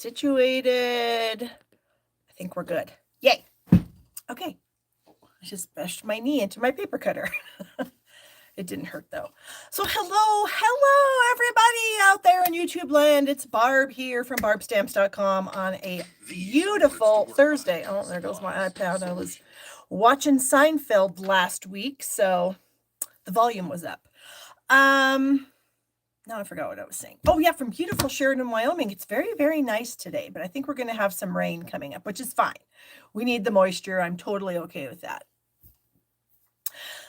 situated. I think we're good. Yay. Okay. I just bashed my knee into my paper cutter. It didn't hurt though. So hello everybody out there in YouTube land. It's Barb here from barbstamps.com on a beautiful Thursday. Oh, there goes my iPad. I was watching Seinfeld last week, so the volume was up. Now I forgot what I was saying. Oh yeah, from beautiful Sheridan, Wyoming. It's very, very nice today, but I think we're going to have some rain coming up, which is fine. We need the moisture. I'm totally okay with that.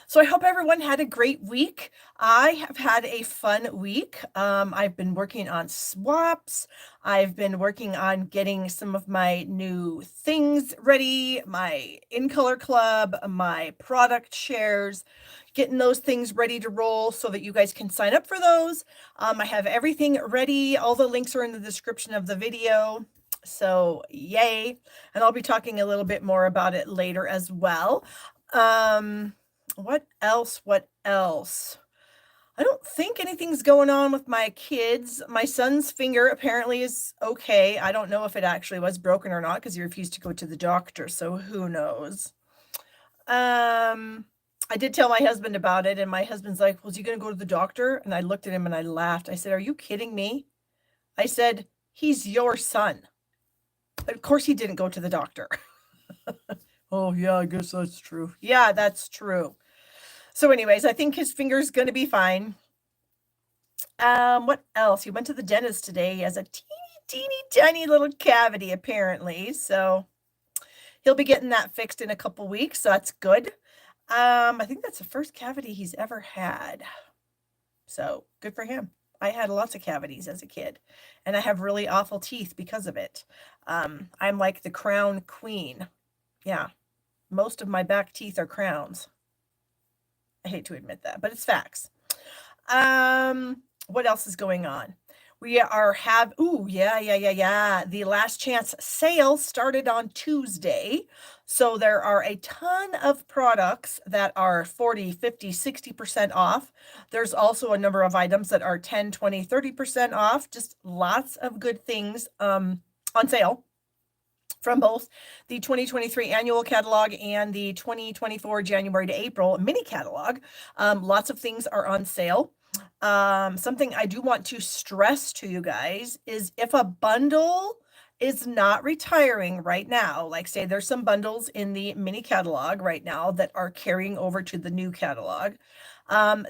So I hope everyone had a great week. I have had a fun week. I've been working on swaps. I've been working on getting some of my new things ready, my In Color Club, my product shares, getting those things ready to roll so that you guys can sign up for those. I have everything ready. All the links are in the description of the video. So yay. And I'll be talking a little bit more about it later as well. What else? I don't think anything's going on with my kids. My son's finger apparently is okay. I don't know if it actually was broken or not because he refused to go to the doctor. So who knows? I did tell my husband about it, and my husband's like, well, is he going to go to the doctor? And I looked at him and I laughed. I said, are you kidding me? I said, he's your son. Of course he didn't go to the doctor. Oh, yeah, I guess that's true. Yeah, that's true. So anyways, I think his finger's going to be fine. What else? He went to the dentist today. He has a teeny, tiny little cavity, apparently. So he'll be getting that fixed in a couple weeks. So that's good. I think that's the first cavity he's ever had. So good for him. I had lots of cavities as a kid, and I have really awful teeth because of it. I'm like the crown queen. Yeah. Most of my back teeth are crowns. I hate to admit that, but it's facts. What else is going on? We are the last chance sale started on Tuesday. So there are a ton of products that are 40, 50, 60% off. There's also a number of items that are 10, 20, 30% off. Just lots of good things on sale from both the 2023 annual catalog and the 2024 January to April mini catalog. Lots of things are on sale. Something I do want to stress to you guys is if a bundle is not retiring right now, like say there's some bundles in the mini catalog right now that are carrying over to the new catalog,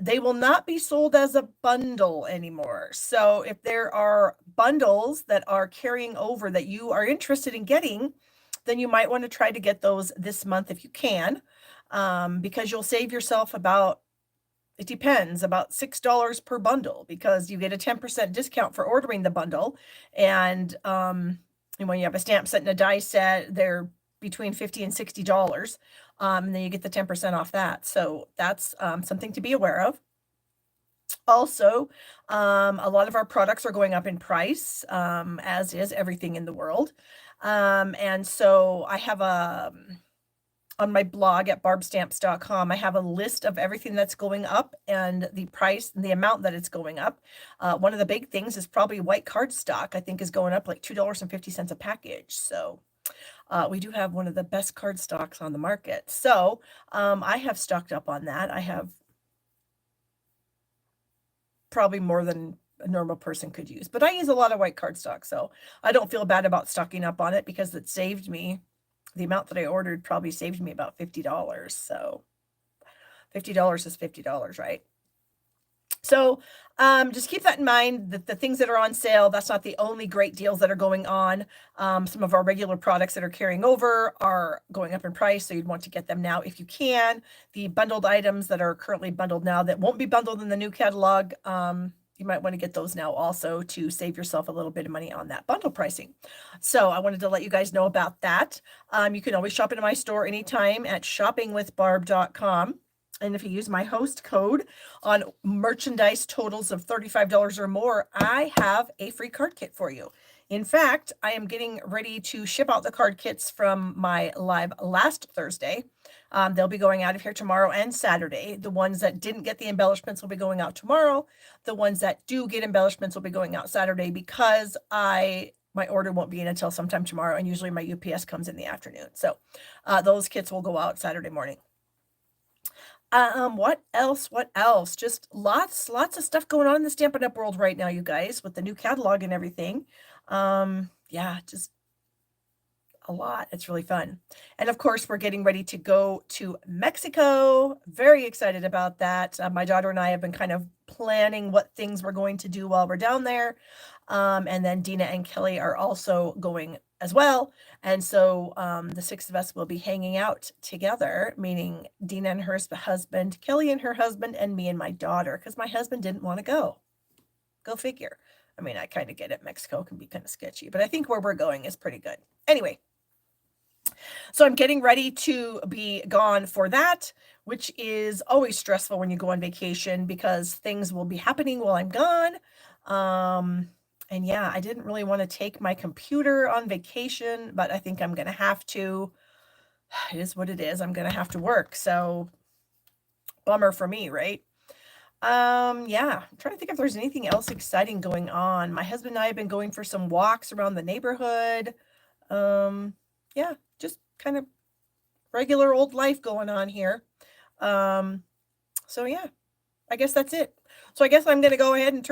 they will not be sold as a bundle anymore. So if there are bundles that are carrying over that you are interested in getting, then you might want to try to get those this month if you can, because you'll save yourself about $6 per bundle, because you get a 10% discount for ordering the bundle. And when you have a stamp set and a die set, they're between $50 and $60. And then you get the 10% off that. So that's something to be aware of. Also, a lot of our products are going up in price, as is everything in the world. And so I have on my blog at barbstamps.com, I have a list of everything that's going up and the price and the amount that it's going up. One of the big things is probably white cardstock, I think is going up like $2.50 a package. So we do have one of the best cardstocks on the market. So I have stocked up on that. I have probably more than a normal person could use, but I use a lot of white cardstock, so I don't feel bad about stocking up on it because it saved me. The amount that I ordered probably saved me about $50. So $50 is $50, right? So just keep that in mind, that the things that are on sale, that's not the only great deals that are going on. Some of our regular products that are carrying over are going up in price, so you'd want to get them now if you can. The bundled items that are currently bundled now that won't be bundled in the new catalog, you might want to get those now also to save yourself a little bit of money on that bundle pricing. So I wanted to let you guys know about that. You can always shop into my store anytime at shoppingwithbarb.com. And if you use my host code on merchandise totals of $35 or more, I have a free card kit for you. In fact, I am getting ready to ship out the card kits from my live last Thursday. They'll be going out of here tomorrow and Saturday. The ones that didn't get the embellishments will be going out tomorrow. The ones that do get embellishments will be going out Saturday, because I my order won't be in until sometime tomorrow, and usually my UPS comes in the afternoon. So those kits will go out Saturday morning. What else? What else? Just lots of stuff going on in the Stampin' Up! World right now, you guys, with the new catalog and everything. Yeah, just a lot. It's really fun. And of course, we're getting ready to go to Mexico. Very excited about that. My daughter and I have been kind of planning what things we're going to do while we're down there. And then Dina and Kelly are also going as well. And so the six of us will be hanging out together, meaning Dina and her husband, Kelly and her husband, and me and my daughter, because my husband didn't want to go. Go figure. I mean, I kind of get it. Mexico can be kind of sketchy, but I think where we're going is pretty good. Anyway, so I'm getting ready to be gone for that, which is always stressful when you go on vacation because things will be happening while I'm gone. And yeah, I didn't really want to take my computer on vacation, but I think I'm going to have to. It is what it is. I'm going to have to work. So bummer for me, right? Yeah, I'm trying to think if there's anything else exciting going on. My husband and I have been going for some walks around the neighborhood. Yeah, just kind of regular old life going on here. So yeah, I guess that's it. So I guess I'm going to go ahead and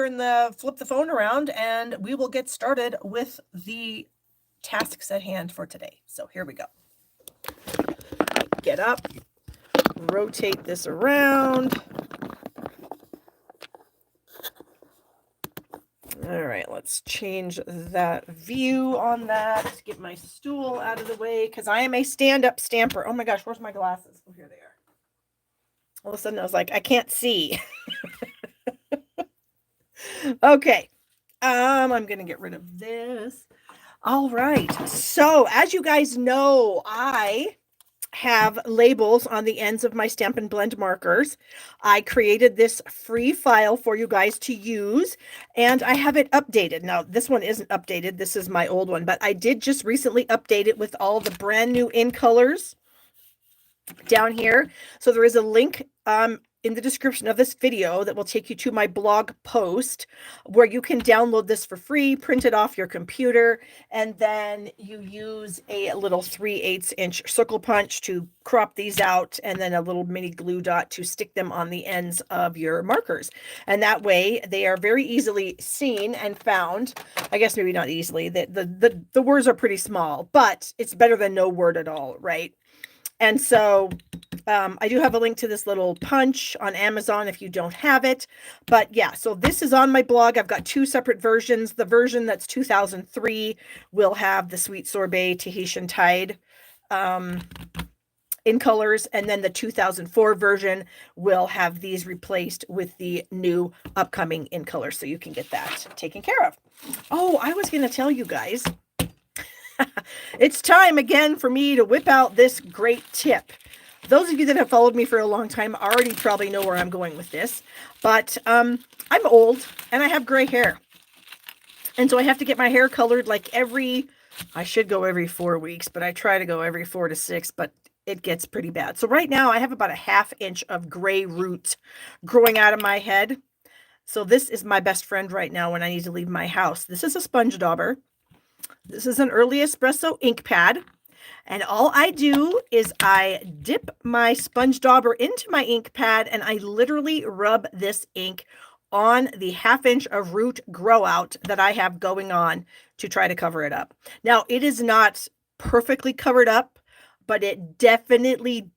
flip the phone around, and we will get started with the tasks at hand for today. So here we go. Get up, rotate this around. All right, let's change that view on that. Get my stool out of the way because I am a stand-up stamper. Oh my gosh, where's my glasses? Oh, here they are. All of a sudden I was like, I can't see. Okay. I'm going to get rid of this. All right. So as you guys know, I have labels on the ends of my Stampin' Blend markers. I created this free file for you guys to use, and I have it updated. Now, this one isn't updated. This is my old one, but I did just recently update it with all the brand new in colors down here. So there is a link in the description of this video that will take you to my blog post where you can download this for free, print it off your computer, and then you use a little 3/8 inch circle punch to crop these out, and then a little mini glue dot to stick them on the ends of your markers. And that way they are very easily seen and found. I guess maybe not easily. The words are pretty small, but it's better than no word at all, right? And so I do have a link to this little punch on Amazon if you don't have it. But yeah, so this is on my blog. I've got two separate versions. The version that's 2003 will have the Sweet Sorbet Tahitian Tide in colors. And then the 2004 version will have these replaced with the new upcoming in colors. So you can get that taken care of. Oh, I was going to tell you guys. It's time again for me to whip out this great tip. Those of you that have followed me for a long time already probably know where I'm going with this, but I'm old and I have gray hair. And so I have to get my hair colored like I should go every 4 weeks, but I try to go every 4 to 6, but it gets pretty bad. So right now I have about a 1/2 inch of gray roots growing out of my head. So this is my best friend right now when I need to leave my house. This is a sponge dauber. This is an early espresso ink pad. And all I do is I dip my sponge dauber into my ink pad and I literally rub this ink on the 1/2 inch of root grow out that I have going on to try to cover it up. Now, it is not perfectly covered up, but it definitely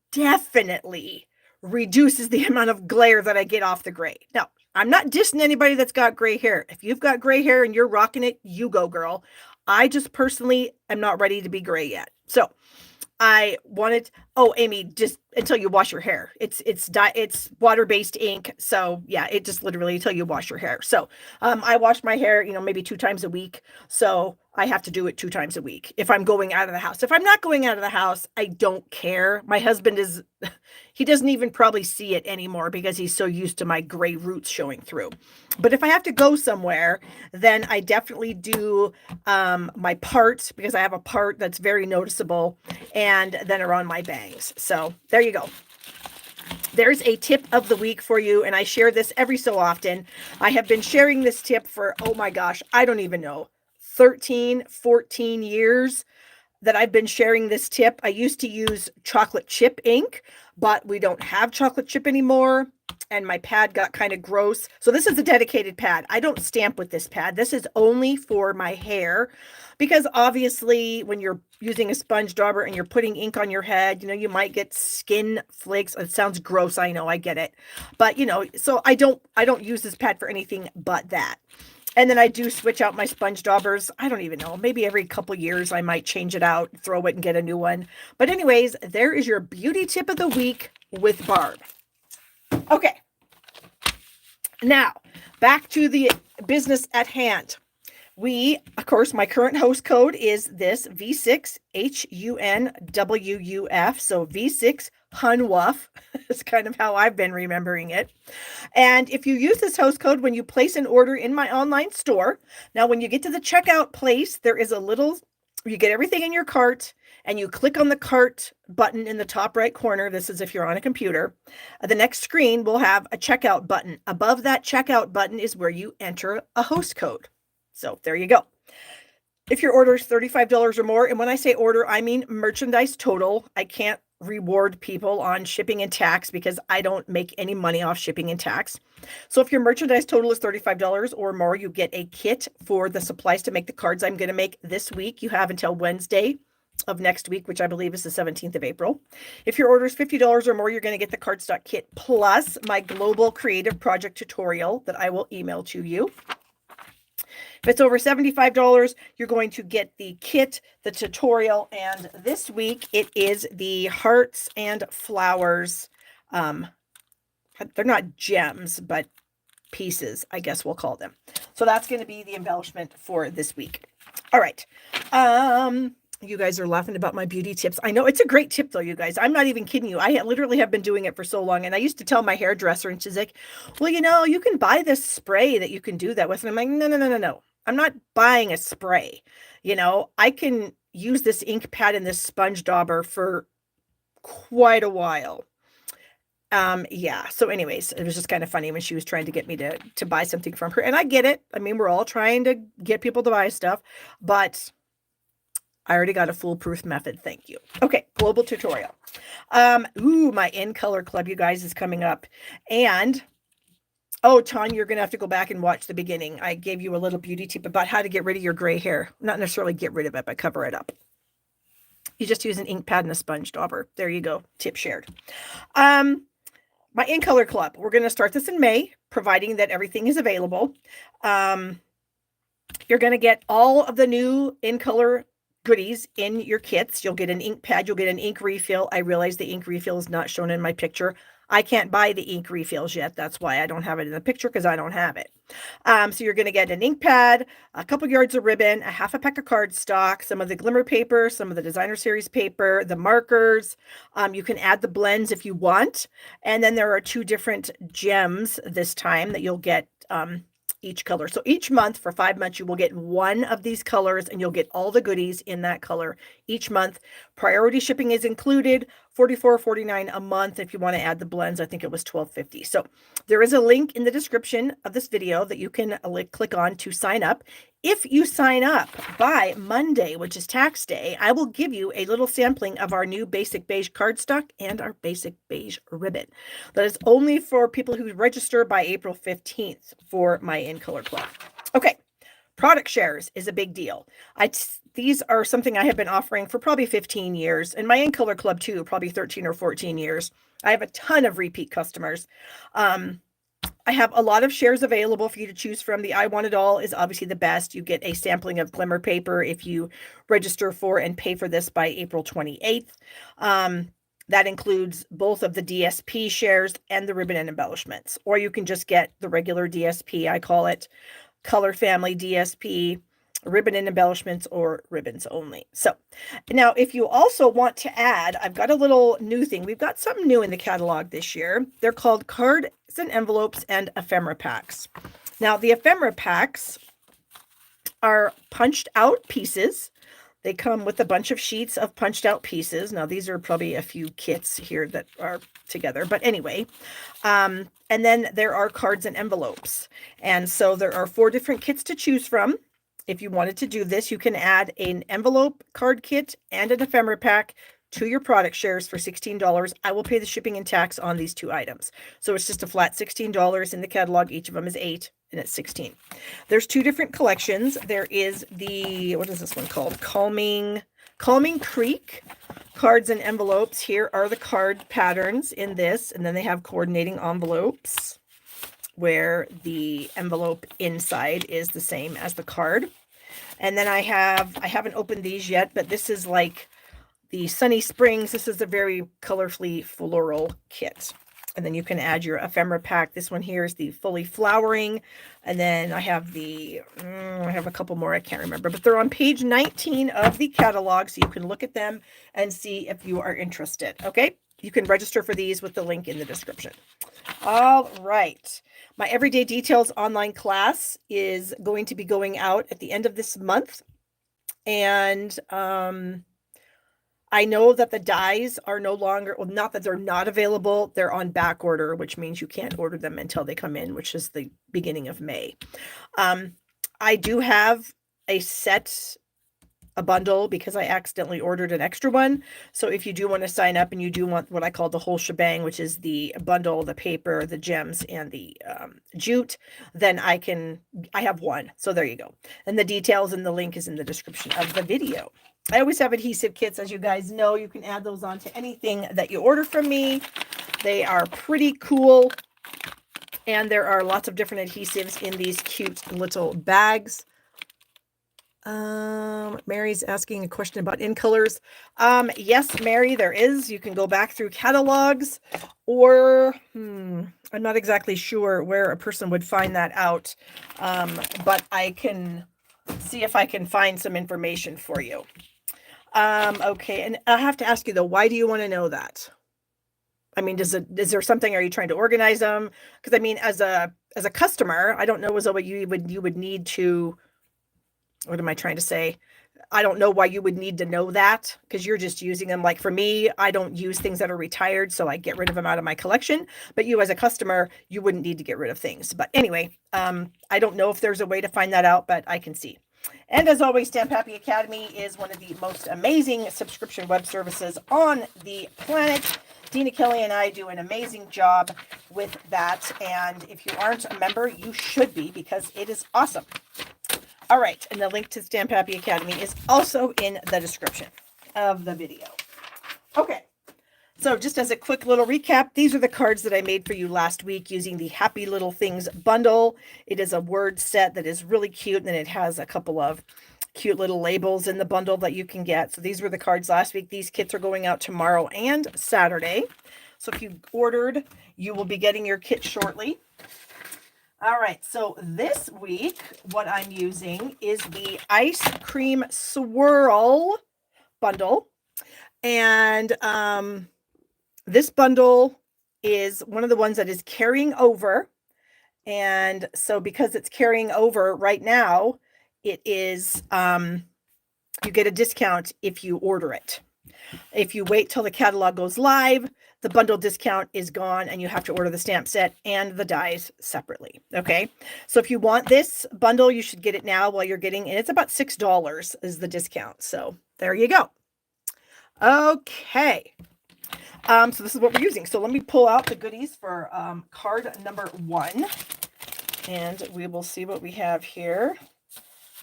reduces the amount of glare that I get off the gray. Now, I'm not dissing anybody that's got gray hair. If you've got gray hair and you're rocking it, you go, girl. I just personally am not ready to be gray yet. So I wanted, oh, Amy, just until you wash your hair. It's water-based ink. So yeah, it just literally until you wash your hair. So I wash my hair, maybe 2 times a week. So I have to do it 2 times a week if I'm going out of the house. If I'm not going out of the house, I don't care. My husband he doesn't even probably see it anymore because he's so used to my gray roots showing through. But if I have to go somewhere, then I definitely do my part, because I have a part that's very noticeable, and then around my bangs. So there you go. There's a tip of the week for you, and I share this every so often. I have been sharing this tip for, oh my gosh, I don't even know, 13, 14 years that I've been sharing this tip. I used to use chocolate chip ink, but we don't have chocolate chip anymore. And my pad got kind of gross. So this is a dedicated pad. I don't stamp with this pad. This is only for my hair, because obviously when you're using a sponge dauber and you're putting ink on your head, you know, you might get skin flakes. It sounds gross. I know, I get it. But you know, so I don't use this pad for anything but that. And then I do switch out my sponge daubers. I don't even know. Maybe every couple years I might change it out, throw it and get a new one. But anyways, there is your beauty tip of the week with Barb. Okay. Now, back to the business at hand. Of course, my current host code is this V6HUNWUF. So V6HUNWUF is kind of how I've been remembering it. And if you use this host code when you place an order in my online store, now when you get to the checkout place, there is you get everything in your cart and you click on the cart button in the top right corner. This is if you're on a computer. The next screen will have a checkout button. Above that checkout button is where you enter a host code. So there you go. If your order is $35 or more, and when I say order, I mean merchandise total. I can't reward people on shipping and tax because I don't make any money off shipping and tax. So if your merchandise total is $35 or more, you get a kit for the supplies to make the cards I'm going to make this week. You have until Wednesday of next week, which I believe is the 17th of April. If your order is $50 or more, you're going to get the cardstock kit plus my global creative project tutorial that I will email to you. If it's over $75, you're going to get the kit, the tutorial, and this week it is the hearts and flowers. They're not gems, but pieces, I guess we'll call them. So that's going to be the embellishment for this week. All right. You guys are laughing about my beauty tips. I know it's a great tip though, you guys. I'm not even kidding you. I literally have been doing it for so long. And I used to tell my hairdresser and she's like, well, you know, you can buy this spray that you can do that with. And I'm like, no. I'm not buying a spray. You know, I can use this ink pad and this sponge dauber for quite a while. Yeah. So anyways, it was just kind of funny when she was trying to get me to buy something from her. And I get it. I mean, we're all trying to get people to buy stuff, but I already got a foolproof method. Thank you. Okay. Global tutorial. My In Color Club, you guys, is coming up. And oh, Tanya, you're going to have to go back and watch the beginning. I gave you a little beauty tip about how to get rid of your gray hair. Not necessarily get rid of it, but cover it up. You just use an ink pad and a sponge dauber. There you go. Tip shared. My In Color Club. We're going to start this in May, providing that everything is available. You're going to get all of the new In Color goodies in your kits. You'll get an ink pad. You'll get an ink refill. I realize the ink refill is not shown in my picture. I can't buy the ink refills yet. That's why I don't have it in the picture, because I don't have it. So you're going to get an ink pad, a couple yards of ribbon, a half a pack of cardstock, some of the glimmer paper, some of the designer series paper, the markers. You can add the blends if you want. And then there are 2 different gems this time that you'll get each color. So each month for 5 months, you will get one of these colors and you'll get all the goodies in that color each month. Priority shipping is included, $44.49 a month. If you want to add the blends, I think it was $12.50. So there is a link in the description of this video that you can click on to sign up. If you sign up by Monday, which is tax day, I will give you a little sampling of our new basic beige cardstock and our basic beige ribbon. That is only for people who register by April 15th for my In Color Club. Okay, product shares is a big deal. These are something I have been offering for probably 15 years, and my In Color Club too, probably 13 or 14 years. I have a ton of repeat customers. I have a lot of shares available for you to choose from. The I Want It All is obviously the best. You get a sampling of glimmer paper if you register for and pay for this by April 28th. That includes both of the DSP shares and the ribbon and embellishments. Or you can just get the regular DSP. I call it Color Family DSP, ribbon and embellishments, or ribbons only. So now if you also want to add, I've got a little new thing. We've got something new in the catalog this year. They're called cards and envelopes and ephemera packs. Now the ephemera packs are punched out pieces. They come with a bunch of sheets of punched out pieces. Now these are probably a few kits here that are together, but anyway. And then there are cards and envelopes. And so there are 4 different kits to choose from. if you wanted to do this, you can add an envelope card kit and an ephemera pack to your product shares for $16. I will pay the shipping and tax on these 2 items. So it's just a flat $16 in the catalog. Each of them is 8 and it's 16. There's 2 different collections. There is the, what is this one called? Calming Creek cards and envelopes. Here are the card patterns in this, and then they have coordinating envelopes where the envelope inside is the same as the card. And then I haven't opened these yet, but this is like the Sunny Springs. This is a very colorfully floral kit. And then you can add your ephemera pack. This one here is the fully flowering. And then I have I have a couple more I can't remember, but they're on page 19 of the catalog. So you can look at them and see if you are interested. Okay. You can register for these with the link in the description. All right. My Everyday Details online class is going to be going out at the end of this month. And, I know that the dies are no longer, well, not that they're not available, they're on back order, which means you can't order them until they come in, which is the beginning of May. I do have a bundle because I accidentally ordered an extra one. So if you do want to sign up and you do want what I call the whole shebang, which is the bundle, the paper, the gems, and the jute, then I have one. So there you go. And the details and the link is in the description of the video. I always have adhesive kits, as you guys know. You can add those on to anything that you order from me. They are pretty cool. And there are lots of different adhesives in these cute little bags. Mary's asking a question about in colors. Yes, Mary, there is. You can go back through catalogs, or I'm not exactly sure where a person would find that out. But I can see if I can find some information for you. Okay. And I have to ask you though, why do you want to know that? I mean, is there something, are you trying to organize them? Because I mean, as a customer, I don't know as what you would need to, what am I trying to say? I don't know why you would need to know that, because you're just using them. Like for me, I don't use things that are retired, so I get rid of them out of my collection. But you as a customer, you wouldn't need to get rid of things. But anyway, I don't know if there's a way to find that out, but I can see. And as always, Stamp Happy Academy is one of the most amazing subscription web services on the planet. Dina Kelly and I do an amazing job with that. And if you aren't a member, you should be, because it is awesome. All right. And the link to Stamp Happy Academy is also in the description of the video. Okay. So just as a quick little recap, these are the cards that I made for you last week using the Happy Little Things bundle. It is a word set that is really cute, and then it has a couple of cute little labels in the bundle that you can get. So these were the cards last week. These kits are going out tomorrow and Saturday. So if you ordered, you will be getting your kit shortly. All right, so this week, what I'm using is the Ice Cream Swirl bundle. And this bundle is one of the ones that is carrying over. And so because it's carrying over right now, it is, you get a discount if you order it. If you wait till the catalog goes live, the bundle discount is gone and you have to order the stamp set and the dies separately. Okay. So if you want this bundle, you should get it now while you're getting, and it's about $6 is the discount. So there you go. Okay. So this is what we're using. So let me pull out the goodies for card number 1, and we will see what we have here.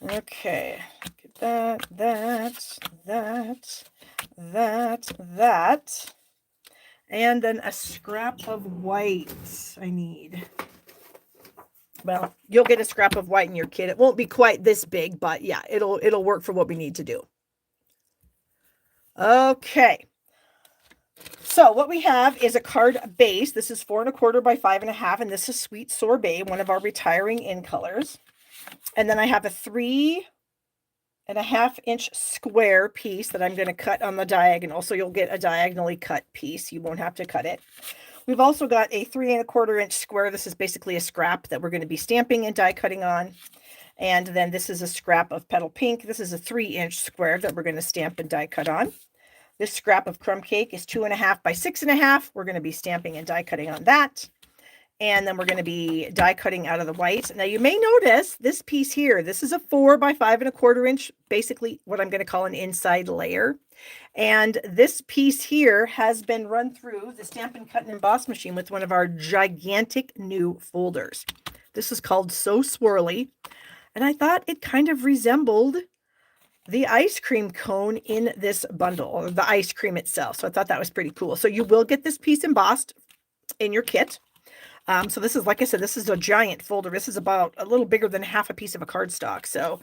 Okay. Get that. And then a scrap of white I need. Well, you'll get a scrap of white in your kit. It won't be quite this big, but yeah, it'll work for what we need to do. Okay. So what we have is a card base. This is 4 1/4 by 5 1/2, and this is Sweet Sorbet, one of our retiring in colors. And then I have a 3 1/2 inch square piece that I'm going to cut on the diagonal. So you'll get a diagonally cut piece. You won't have to cut it. We've also got a 3 1/4 inch square. This is basically a scrap that we're going to be stamping and die cutting on. And then this is a scrap of Petal Pink. This is a 3 inch square that we're going to stamp and die cut on. This scrap of Crumb Cake is 2 1/2 by 6 1/2. We're going to be stamping and die cutting on that. And then we're going to be die cutting out of the white. Now you may notice this piece here, this is a 4 by 5¼ inch, basically what I'm going to call an inside layer. And this piece here has been run through the Stampin' Cut and Emboss machine with one of our gigantic new folders. This is called So Swirly. And I thought it kind of resembled the ice cream cone in this bundle, or the ice cream itself. So I thought that was pretty cool. So you will get this piece embossed in your kit. So this is, like I said, this is a giant folder. This is about a little bigger than half a piece of a cardstock. So,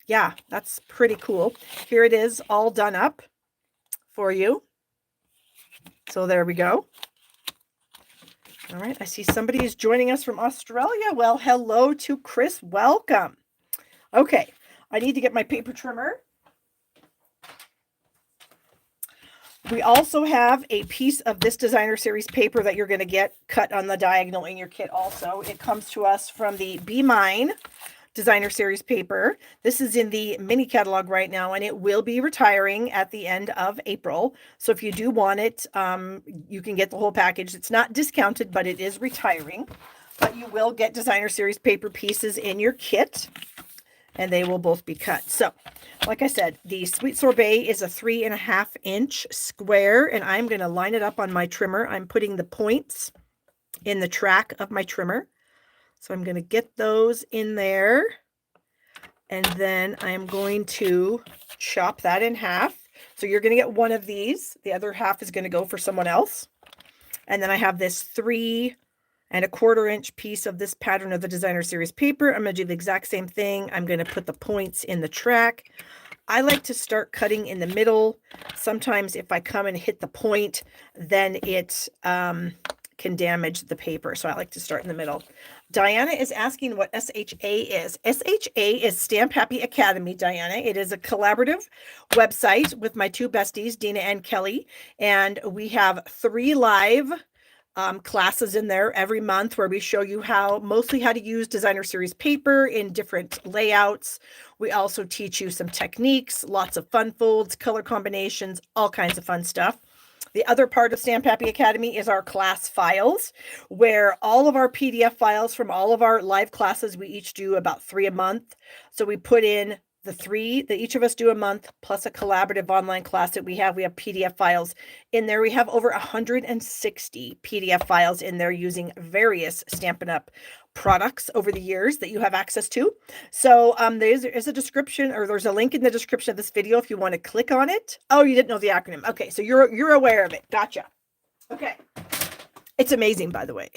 yeah, that's pretty cool. Here it is all done up for you. So there we go. All right. I see somebody is joining us from Australia. Well, hello to Chris. Welcome. Okay. I need to get my paper trimmer. We also have a piece of this designer series paper that you're going to get cut on the diagonal in your kit also. It comes to us from the Be Mine designer series paper. This is in the mini catalog right now, and it will be retiring at the end of April. So if you do want it, you can get the whole package. It's not discounted, but it is retiring. But you will get designer series paper pieces in your kit, and they will both be cut. So, like I said, the Sweet Sorbet is a 3½ inch square, and I'm going to line it up on my trimmer. I'm putting the points in the track of my trimmer. So I'm going to get those in there, and then I'm going to chop that in half. So you're going to get one of these. The other half is going to go for someone else. And then I have this 3¼ inch piece of this pattern of the designer series paper. I'm going to do the exact same thing. I'm going to put the points in the track. I like to start cutting in the middle. Sometimes if I come and hit the point, then it can damage the paper. So I like to start in the middle. Diana is asking what SHA is. SHA is Stamp Happy Academy, Diana. It is a collaborative website with my two besties, Dina and Kelly. And we have 3 live classes in there every month where we show you mostly how to use designer series paper in different layouts. We also teach you some techniques, lots of fun folds, color combinations, all kinds of fun stuff. The other part of Stamp Happy Academy is our class files, where all of our PDF files from all of our live classes, we each do about 3 a month. So we put in the 3 that each of us do a month, plus a collaborative online class that we have. We have PDF files in there. We have over 160 PDF files in there using various Stampin' Up! Products over the years that you have access to. So there's a description, or there's a link in the description of this video if you want to click on it. Oh, you didn't know the acronym. Okay, so you're aware of it. Gotcha. Okay. It's amazing, by the way.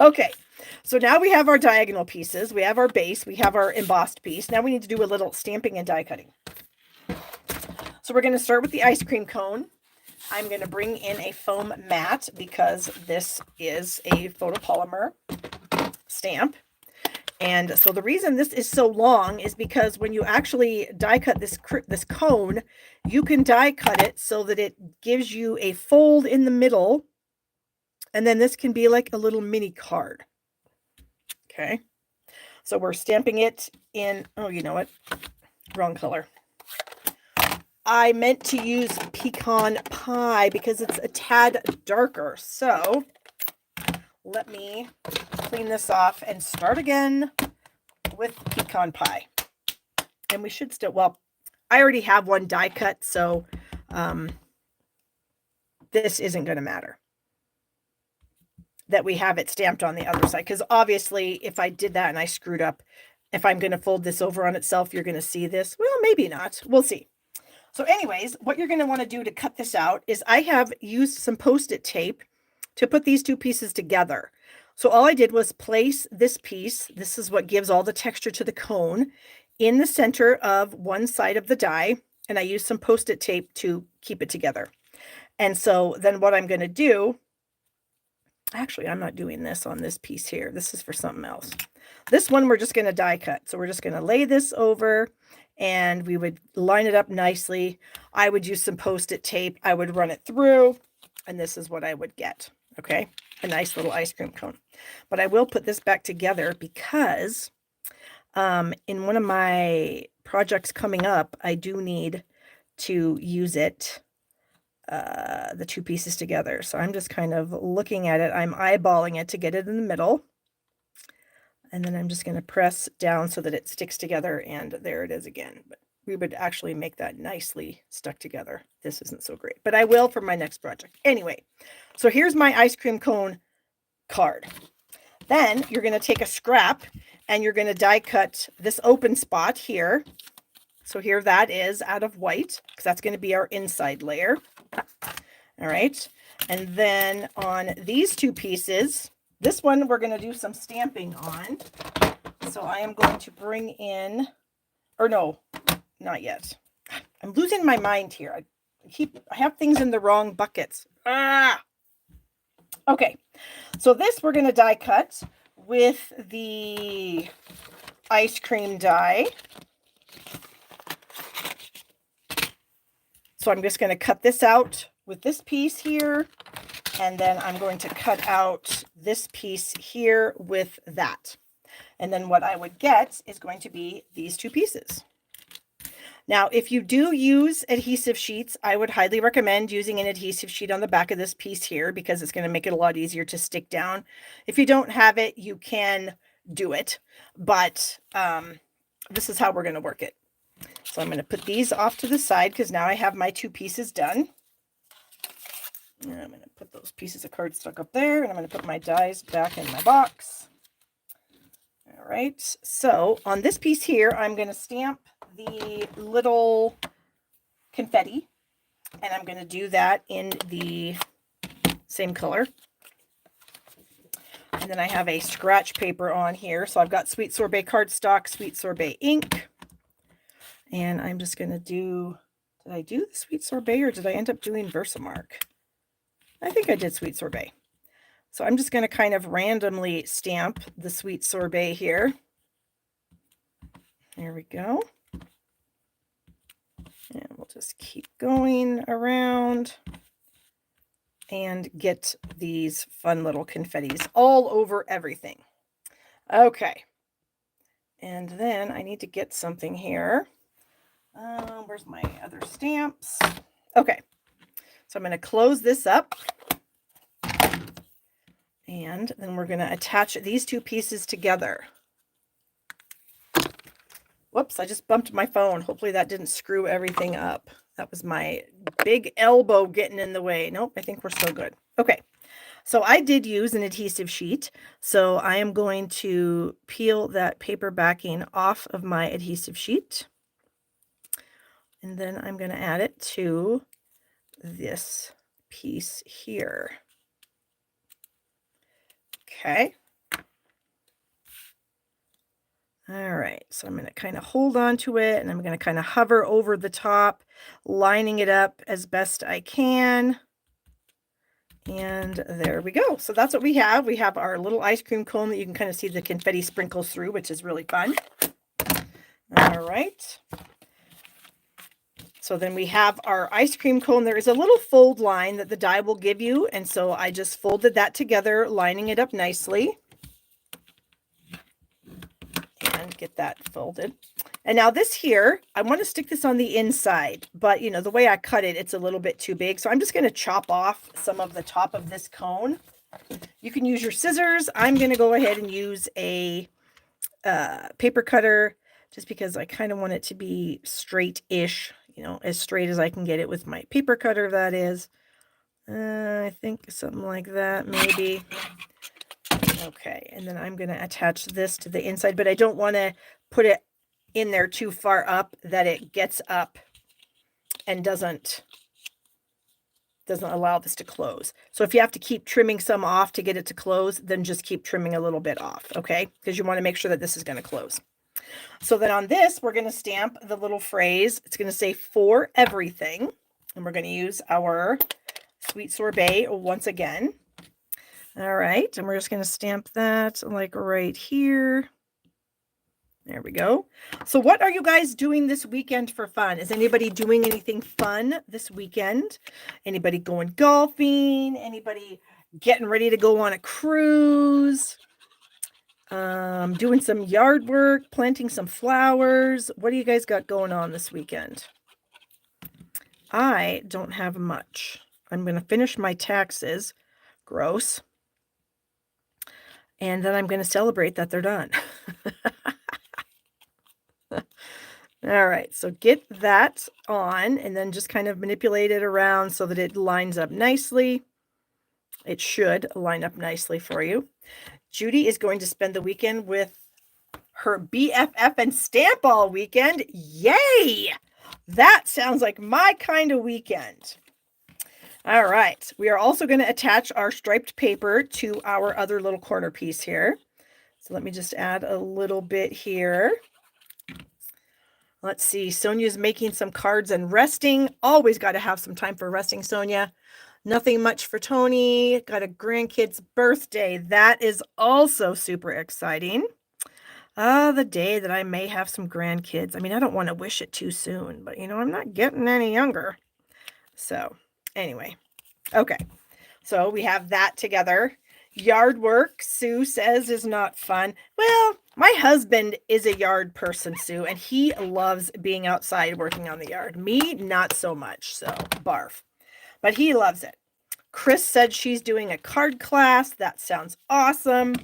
Okay. So now we have our diagonal pieces, we have our base, we have our embossed piece. Now we need to do a little stamping and die cutting. So we're going to start with the ice cream cone. I'm going to bring in a foam mat because this is a photopolymer stamp. And so the reason this is so long is because when you actually die cut this cone, you can die cut it so that it gives you a fold in the middle. And then this can be like a little mini card. Okay, so we're stamping it in, oh, you know what, wrong color. I meant to use pecan pie because it's a tad darker. So let me clean this off and start again with pecan pie. And we should still, well, I already have one die cut, so this isn't going to matter that we have it stamped on the other side, because obviously if I did that and I screwed up, if I'm going to fold this over on itself, you're going to see this. Well, maybe not. We'll see. So anyways, what you're going to want to do to cut this out is I have used some Post-it tape to put these two pieces together. So all I did was place this piece, this is what gives all the texture to the cone, in the center of one side of the die, and I used some Post-it tape to keep it together. And so then what I'm going to do, actually, I'm not doing this on this piece here. This is for something else. This one, we're just going to die cut. So we're just going to lay this over and we would line it up nicely. I would use some Post-it tape. I would run it through, and this is what I would get. Okay. A nice little ice cream cone. But I will put this back together because in one of my projects coming up, I do need to use it the two pieces together. So I'm just kind of looking at it. I'm eyeballing it to get it in the middle. And then I'm just going to press down so that it sticks together, and there it is again. But we would actually make that nicely stuck together. This isn't so great, but I will for my next project. Anyway, so here's my ice cream cone card. Then you're going to take a scrap and you're going to die cut this open spot here. So here that is out of white, because that's going to be our inside layer. All right. And then on these two pieces, this one we're going to do some stamping on. So I am going to bring in, or no, not yet. I'm losing my mind here. I have things in the wrong buckets. Okay. So this we're going to die cut with the ice cream die. So I'm just going to cut this out with this piece here, and then I'm going to cut out this piece here with that. And then what I would get is going to be these two pieces. Now, if you do use adhesive sheets, I would highly recommend using an adhesive sheet on the back of this piece here, because it's going to make it a lot easier to stick down. If you don't have it, you can do it, but this is how we're going to work it. So I'm going to put these off to the side, because now I have my two pieces done. And I'm going to put those pieces of cardstock up there, and I'm going to put my dies back in my box. All right, so on this piece here, I'm going to stamp the little confetti, and I'm going to do that in the same color. And then I have a scratch paper on here. So I've got Sweet Sorbet cardstock, Sweet Sorbet ink. And I'm just going to do, did I do the Sweet Sorbet, or did I end up doing Versamark? I think I did Sweet Sorbet. So I'm just going to kind of randomly stamp the Sweet Sorbet here. There we go. And we'll just keep going around and get these fun little confettis all over everything. Okay. And then I need to get something here. Where's my other stamps? Okay. So I'm going to close this up. And then we're going to attach these two pieces together. Whoops, I just bumped my phone. Hopefully that didn't screw everything up. That was my big elbow getting in the way. Nope, I think we're still good. Okay, so I did use an adhesive sheet. So I am going to peel that paper backing off of my adhesive sheet. And then I'm going to add it to this piece here. Okay. All right, so I'm going to kind of hold on to it, and I'm going to kind of hover over the top, lining it up as best I can. And there we go. So that's what we have. We have our little ice cream cone that you can kind of see the confetti sprinkles through, which is really fun. All right. So then we have our ice cream cone. There is a little fold line that the die will give you. And so I just folded that together, lining it up nicely. And get that folded. And now this here, I want to stick this on the inside, but you know, the way I cut it, it's a little bit too big. So I'm just going to chop off some of the top of this cone. You can use your scissors. I'm going to go ahead and use a paper cutter, just because I kind of want it to be straight-ish, you know, as straight as I can get it with my paper cutter, that is. I think something like that, maybe. Okay, and then I'm going to attach this to the inside, but I don't want to put it in there too far up that it gets up and doesn't allow this to close. So if you have to keep trimming some off to get it to close, then just keep trimming a little bit off, okay? Because you want to make sure that this is going to close. So then on this, we're going to stamp the little phrase. It's going to say "for everything," and we're going to use our Sweet Sorbet once again. All right, and we're just going to stamp that like right here. There we go. So what are you guys doing this weekend for fun? Is anybody doing anything fun this weekend? Anybody going golfing? Anybody getting ready to go on a cruise? Doing some yard work, planting some flowers? What do you guys got going on this weekend? I don't have much. I'm going to finish my taxes. Gross. And then I'm going to celebrate that they're done. All right, so get that on and then just kind of manipulate it around so that it lines up nicely. It should line up nicely for you. Judy is going to spend the weekend with her BFF and stamp all weekend. Yay! That sounds like my kind of weekend. All right, we are also going to attach our striped paper to our other little corner piece here. So let me just add a little bit here. Let's see, Sonia's making some cards and resting. Always got to have some time for resting, Sonia. Nothing much for Tony. Got a grandkid's birthday. That is also super exciting. The day that I may have some grandkids. I mean, I don't want to wish it too soon, but you know, I'm not getting any younger. So anyway, okay. So we have that together. Yard work, Sue says, is not fun. Well, my husband is a yard person, Sue, and he loves being outside working on the yard. Me, not so much, so barf. But he loves it. Chris said she's doing a card class. That sounds awesome.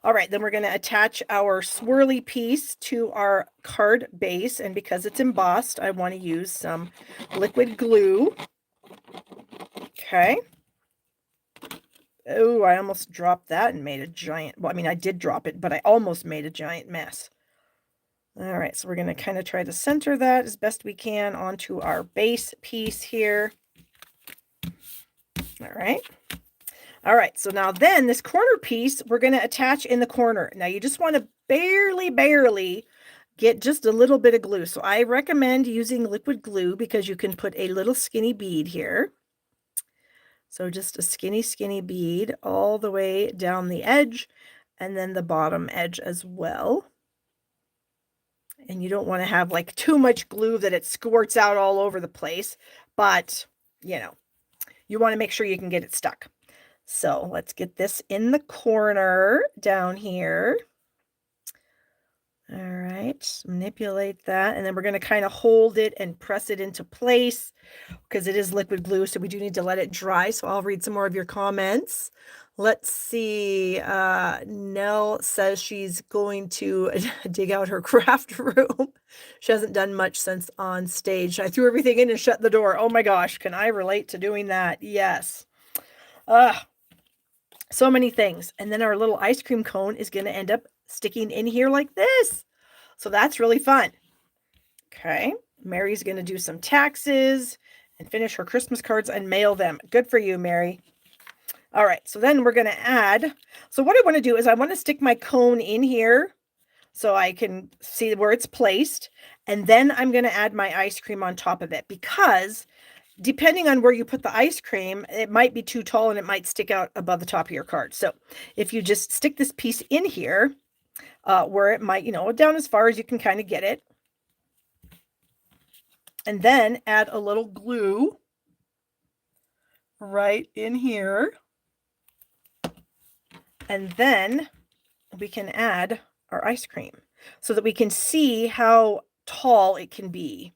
All right, then we're going to attach our swirly piece to our card base, and because it's embossed, I want to use some liquid glue. Okay. Oh, I almost dropped that and made a giant, well, I mean, I did drop it, but I almost made a giant mess. All right, so we're going to kind of try to center that as best we can onto our base piece here. All right. All right, so now then this corner piece, we're going to attach in the corner. Now you just want to barely get just a little bit of glue. So I recommend using liquid glue because you can put a little skinny bead here. So just a skinny bead all the way down the edge and then the bottom edge as well. And you don't want to have like too much glue that it squirts out all over the place, but you know, you want to make sure you can get it stuck. So let's get this in the corner down here. All right, manipulate that. And then we're going to kind of hold it and press it into place because it is liquid glue. So we do need to let it dry. So I'll read some more of your comments. Let's see. Nell says she's going to dig out her craft room. She hasn't done much since on stage. I threw everything in and shut the door. Oh my gosh. Can I relate to doing that? Yes. So many things. And then our little ice cream cone is going to end up sticking in here like this. So that's really fun. Okay. Mary's going to do some taxes and finish her Christmas cards and mail them. Good for you, Mary. All right. So then we're going to add. So what I want to do is I want to stick my cone in here so I can see where it's placed. And then I'm going to add my ice cream on top of it because depending on where you put the ice cream, it might be too tall and it might stick out above the top of your card. So if you just stick this piece in here, where it might, you know, down as far as you can kind of get it, and then add a little glue right in here. And then we can add our ice cream so that we can see how tall it can be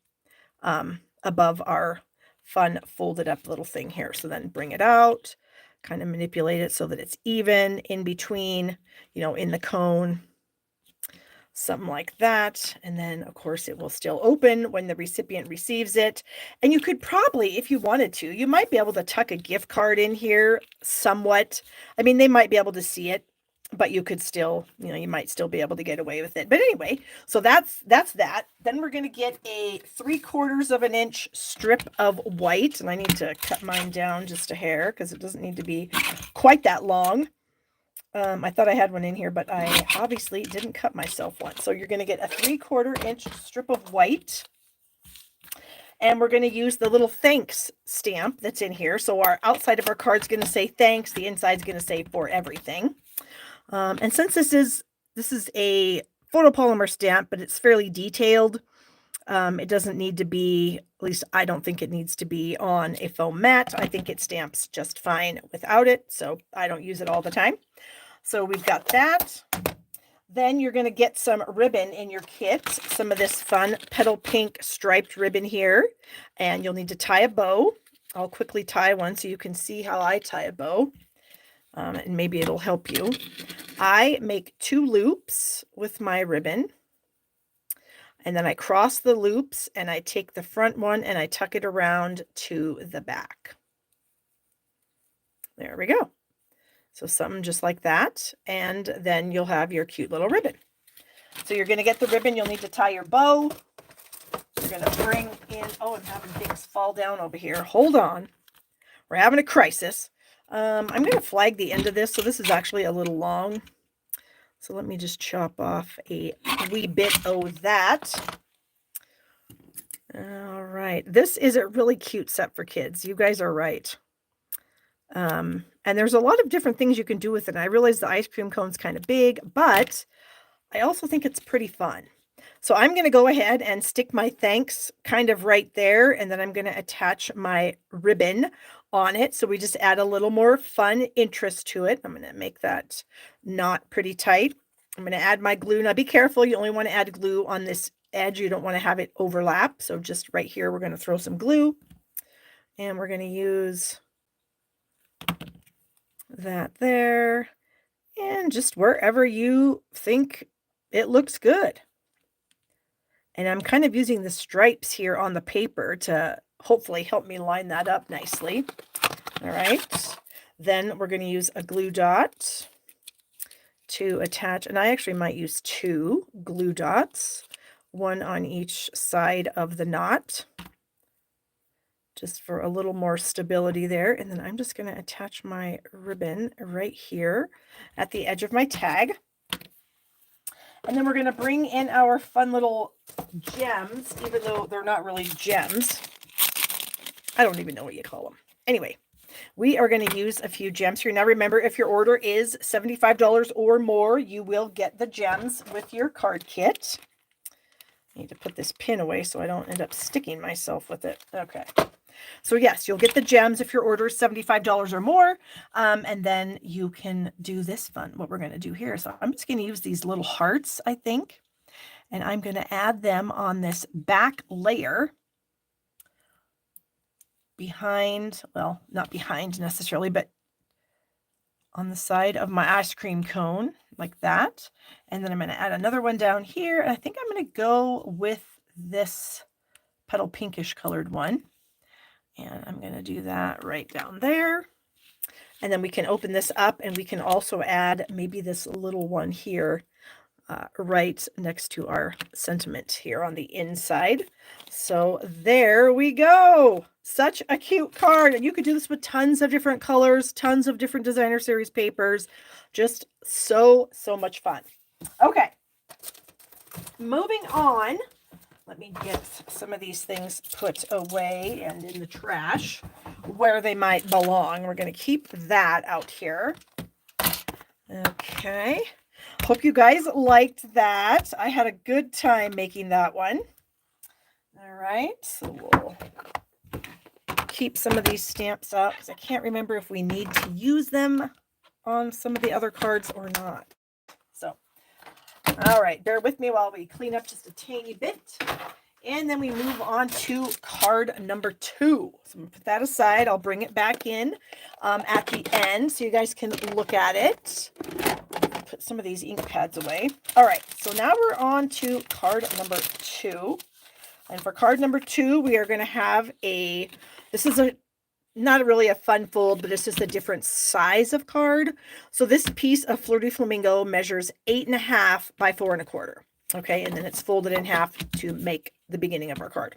above our fun folded up little thing here. So then bring it out, kind of manipulate it so that it's even in between, you know, in the cone, something like that. And then of course it will still open when the recipient receives it. And you could probably, if you wanted to, you might be able to tuck a gift card in here somewhat. I mean, they might be able to see it, but you could still, you know, you might still be able to get away with it. But anyway, so that's that. Then we're going to get a 3/4 of an inch strip of white. And I need to cut mine down just a hair because it doesn't need to be quite that long. I thought I had one in here, but I obviously didn't cut myself one. So you're going to get a 3/4 inch strip of white. And we're going to use the little thanks stamp that's in here. So our outside of our card's going to say thanks. The inside's going to say for everything. And since this is a photopolymer stamp, but it's fairly detailed, it doesn't need to be, at least I don't think it needs to be on a foam mat. I think it stamps just fine without it. So I don't use it all the time. So we've got that. Then you're going to get some ribbon in your kit, some of this fun petal pink striped ribbon here, and you'll need to tie a bow. I'll quickly tie one so you can see how I tie a bow, and maybe it'll help you. I make 2 loops with my ribbon, and then I cross the loops and I take the front one and I tuck it around to the back. There we go. So something just like that, and then you'll have your cute little ribbon. So you're going to get the ribbon. You'll need to tie your bow. You're going to bring in, oh, I'm having things fall down over here. Hold on. We're having a crisis. I'm going to flag the end of this. So this is actually a little long. So let me just chop off a wee bit of that. All right. This is a really cute set for kids. You guys are right. And there's a lot of different things you can do with it. And I realize the ice cream cone's kind of big, but I also think it's pretty fun. So I'm going to go ahead and stick my thanks kind of right there. And then I'm going to attach my ribbon on it. So we just add a little more fun interest to it. I'm going to make that knot pretty tight. I'm going to add my glue. Now be careful. You only want to add glue on this edge. You don't want to have it overlap. So just right here, we're going to throw some glue, and we're going to use that there, and just wherever you think it looks good. And I'm kind of using the stripes here on the paper to hopefully help me line that up nicely. All right. Then we're going to use a glue dot to attach, and I actually might use 2 glue dots, one on each side of the knot, just for a little more stability there. And then I'm just going to attach my ribbon right here at the edge of my tag. And then we're going to bring in our fun little gems, even though they're not really gems. I don't even know what you call them. Anyway, we are going to use a few gems here. Now remember, if your order is $75 or more, you will get the gems with your card kit. I need to put this pin away so I don't end up sticking myself with it. Okay. So yes, you'll get the gems if your order is $75 or more. And then you can do this fun, what we're going to do here. So I'm just going to use these little hearts, I think, and I'm going to add them on this back layer behind, well, not behind necessarily, but on the side of my ice cream cone like that. And then I'm going to add another one down here. And I think I'm going to go with this petal pinkish colored one. And I'm going to do that right down there. And then we can open this up, and we can also add maybe this little one here right next to our sentiment here on the inside. So there we go. Such a cute card. And you could do this with tons of different colors, tons of different designer series papers. Just so much fun. Okay. Moving on. Let me get some of these things put away and in the trash where they might belong. We're going to keep that out here. Okay. Hope you guys liked that. I had a good time making that one. All right. So we'll keep some of these stamps out because I can't remember if we need to use them on some of the other cards or not. So, all right, bear with me while we clean up just a tiny bit. And then we move on to card number 2. So I'm going to put that aside. I'll bring it back in at the end so you guys can look at it. Put some of these ink pads away. All right, so now we're on to card number 2. And for card number 2, we are going to have this is not really a fun fold, but it's just a different size of card. So this piece of Fleur de Flamingo measures 8.5 by 4.25. Okay, and then it's folded in half to make the beginning of our card.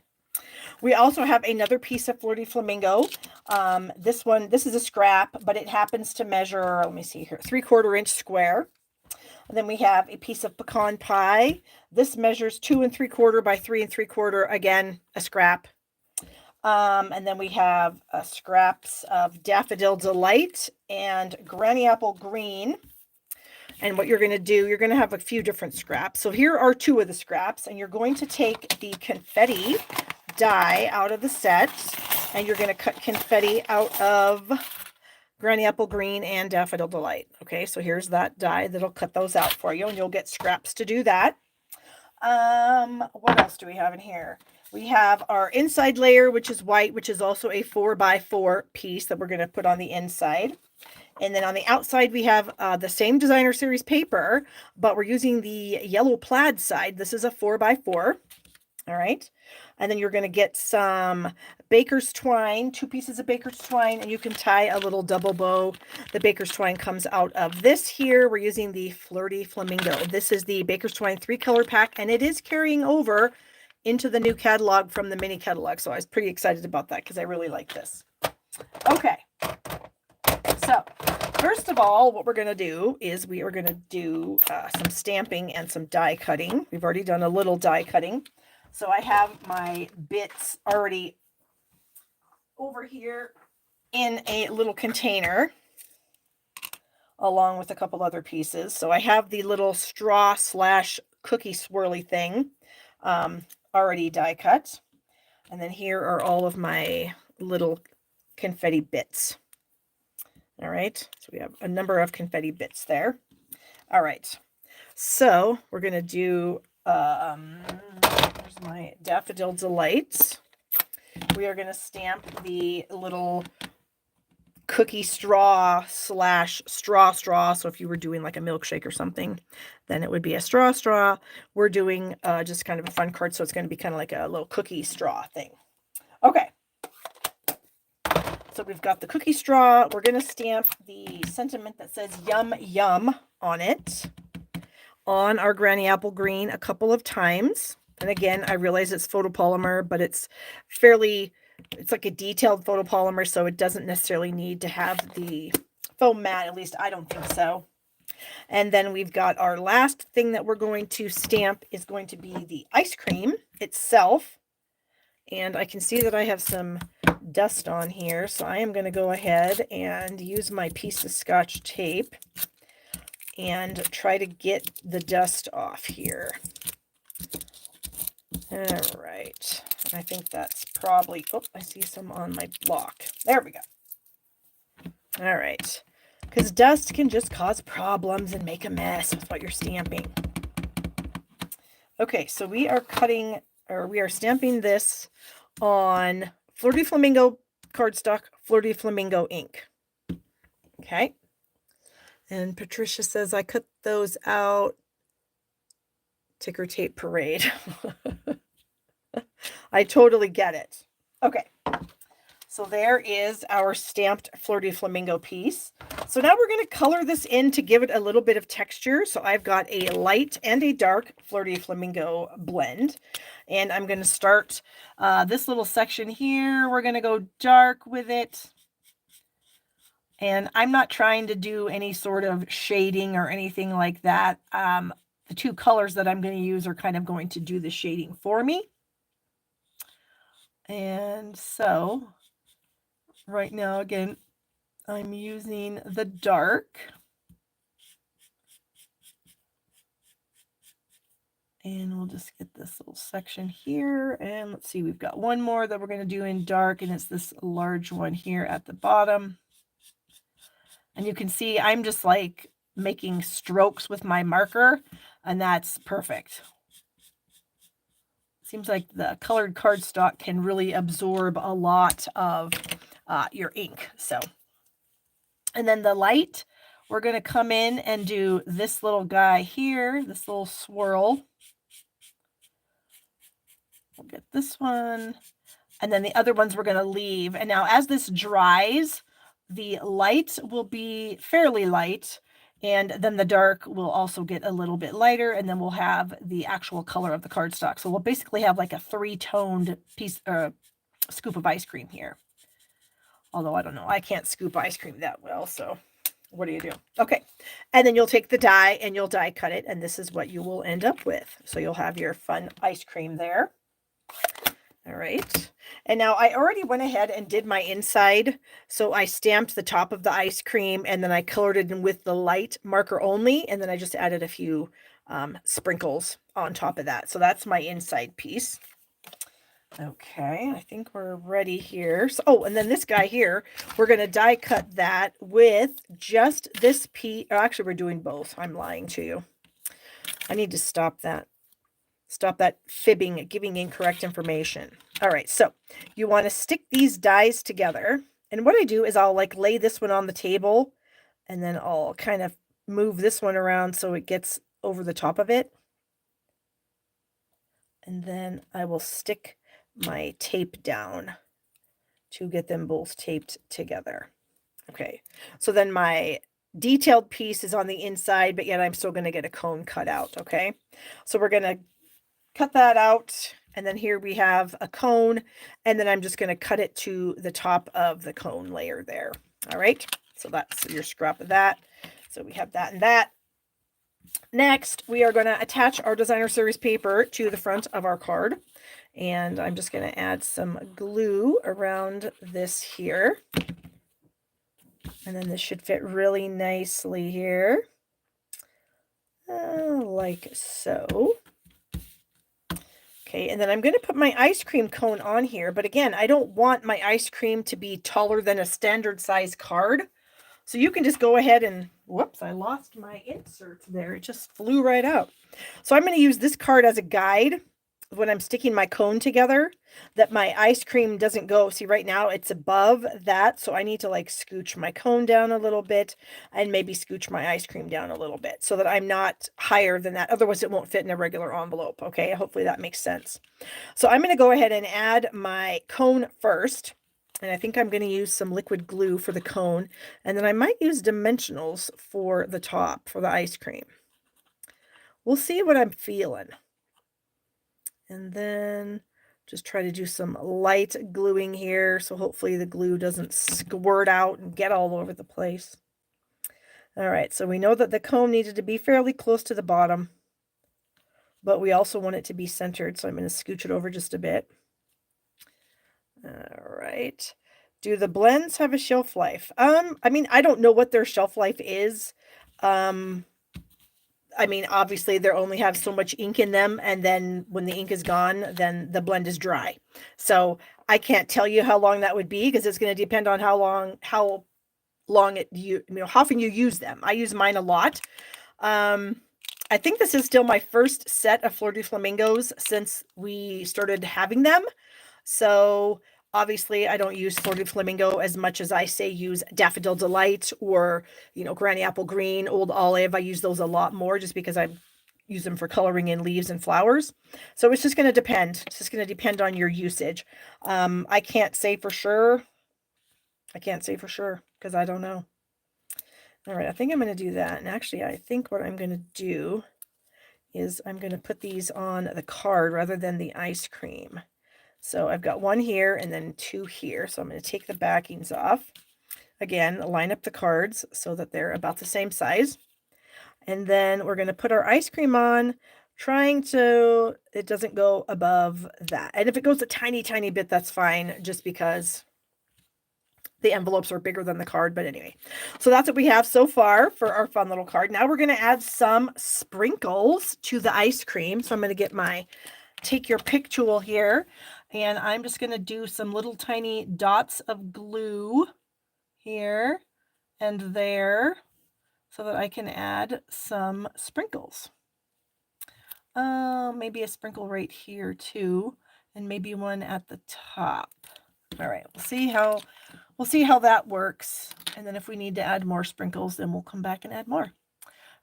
We also have another piece of Fleur de Flamingo. This is a scrap, but it happens to measure, let me see here, 3/4 inch square. And then we have a piece of pecan pie. This measures 2 3/4 by 3 3/4. Again, a scrap. And then we have scraps of Daffodil Delight and Granny Apple Green. And what you're going to do, you're going to have a few different scraps. So here are 2 of the scraps, and you're going to take the confetti die out of the set, and you're going to cut confetti out of Granny Apple Green and Daffodil Delight. Okay, so here's that die that'll cut those out for you, and you'll get scraps to do that. What else do we have in here? We have our inside layer, which is white, which is also a 4x4 piece that we're going to put on the inside. And then on the outside, we have the same designer series paper, but we're using the yellow plaid side. This is a 4x4. All right. And then you're going to get some baker's twine, 2 pieces of baker's twine, and you can tie a little double bow. The baker's twine comes out of this here. We're using the Flirty Flamingo. This is the baker's twine 3-color pack, and it is carrying over into the new catalog from the mini catalog. So I was pretty excited about that because I really like this. Okay. So first of all, what we're going to do is we are going to do some stamping and some die cutting. We've already done a little die cutting. So I have my bits already over here in a little container along with a couple other pieces. So I have the little straw / cookie swirly thing already die cut. And then here are all of my little confetti bits. All right, so we have a number of confetti bits there. All right, so we're going to do, here's my Daffodil Delights. We are going to stamp the little cookie straw / straw. So if you were doing like a milkshake or something, then it would be a straw. We're doing just kind of a fun card, so it's going to be kind of like a little cookie straw thing. Okay. So we've got the cookie straw. We're going to stamp the sentiment that says yum yum on it on our Granny Apple Green a couple of times. And again, I realize it's photopolymer, but it's like a detailed photopolymer, so it doesn't necessarily need to have the foam mat. At least I don't think so. And then we've got our last thing that we're going to stamp is going to be the ice cream itself. And I can see that I have some dust on here, so I am going to go ahead and use my piece of Scotch tape and try to get the dust off here. All right, I think that's probably, oh, I see some on my block. There we go. All right, because dust can just cause problems and make a mess with what you're stamping. Okay, so we are stamping this on Flirty Flamingo cardstock, Flirty Flamingo ink. Okay. And Patricia says, I cut those out. Ticker tape parade. I totally get it. Okay. So there is our stamped Flirty Flamingo piece. So now we're going to color this in to give it a little bit of texture. So I've got a light and a dark Flirty Flamingo blend. And I'm going to start this little section here. We're going to go dark with it. And I'm not trying to do any sort of shading or anything like that. The 2 colors that I'm going to use are kind of going to do the shading for me. And so right now, again, I'm using the dark. And we'll just get this little section here. And let's see, we've got one more that we're going to do in dark, and it's this large one here at the bottom. And you can see I'm just like making strokes with my marker, and that's perfect. Seems like the colored cardstock can really absorb a lot of your ink. So, and then the light, we're going to come in and do this little guy here, this little swirl. We'll get this one, and then the other ones we're going to leave. And now as this dries, the light will be fairly light, and then the dark will also get a little bit lighter, and then we'll have the actual color of the cardstock. So we'll basically have like a 3-toned piece, scoop of ice cream here. Although I don't know, I can't scoop ice cream that well, so what do you do? Okay, and then you'll take the die and you'll die cut it, and this is what you will end up with. So you'll have your fun ice cream there. All right, and now I already went ahead and did my inside. So I stamped the top of the ice cream, and then I colored it in with the light marker only, and then I just added a few sprinkles on top of that. So that's my inside piece. Okay, I think we're ready here. So, oh, and then this guy here, we're going to die cut that with just this piece. Actually, we're doing both. I'm lying to you. I need to stop that. Stop that fibbing, giving incorrect information. All right, so you want to stick these dies together. And what I do is I'll like lay this one on the table, and then I'll kind of move this one around so it gets over the top of it. And then I will stick my tape down to get them both taped together. Okay, so then my detailed piece is on the inside, but yet I'm still going to get a cone cut out. Okay, so we're going to cut that out, and then here we have a cone, and then I'm just going to cut it to the top of the cone layer there. All right, so that's your scrap of that. So we have that and that. Next, we are going to attach our designer series paper to the front of our card, and I'm just going to add some glue around this here, and then this should fit really nicely here, like so. Okay, and then I'm going to put my ice cream cone on here, but again, I don't want my ice cream to be taller than a standard size card. So you can just go ahead and, whoops, I lost my insert there. It just flew right out. So I'm going to use this card as a guide when I'm sticking my cone together, that my ice cream doesn't go. See, right now it's above that, so I need to like scooch my cone down a little bit and maybe scooch my ice cream down a little bit so that I'm not higher than that. Otherwise it won't fit in a regular envelope. Okay, hopefully that makes sense. So I'm going to go ahead and add my cone first. And I think I'm going to use some liquid glue for the cone. And then I might use dimensionals for the top, for the ice cream. We'll see what I'm feeling. And then just try to do some light gluing here. So hopefully the glue doesn't squirt out and get all over the place. All right, so we know that the cone needed to be fairly close to the bottom, but we also want it to be centered. So I'm going to scooch it over just a bit. All right. Do the blends have a shelf life? I mean, I don't know what their shelf life is. I mean, obviously they only have so much ink in them, and then when the ink is gone, then the blend is dry. So I can't tell you how long that would be, because it's going to depend on how long how often you use them. I use mine a lot. I think this is still my first set of Fleur de Flamingos since we started having them. So obviously I don't use Fleur de Flamingo as much as I say use Daffodil Delight or, Granny Apple Green, Old Olive. I use those a lot more just because I use them for coloring in leaves and flowers. So it's just going to depend. It's just going to depend on your usage. I can't say for sure. Because I don't know. All right, I think I'm going to do that. And actually, I think what I'm going to do is I'm going to put these on the card rather than the ice cream. So I've got one here and then two here. So I'm going to take the backings off. Again, line up the cards so that they're about the same size. And then we're going to put our ice cream on, trying to, it doesn't go above that. And if it goes a tiny, tiny bit, that's fine, just because the envelopes are bigger than the card. But anyway, so that's what we have so far for our fun little card. Now we're going to add some sprinkles to the ice cream. So I'm going to get my take your pick tool here, and I'm just going to do some little tiny dots of glue here and there so that I can add some sprinkles. Maybe a sprinkle right here too, and maybe one at the top. All right, we'll see how that works. And then if we need to add more sprinkles, then we'll come back and add more.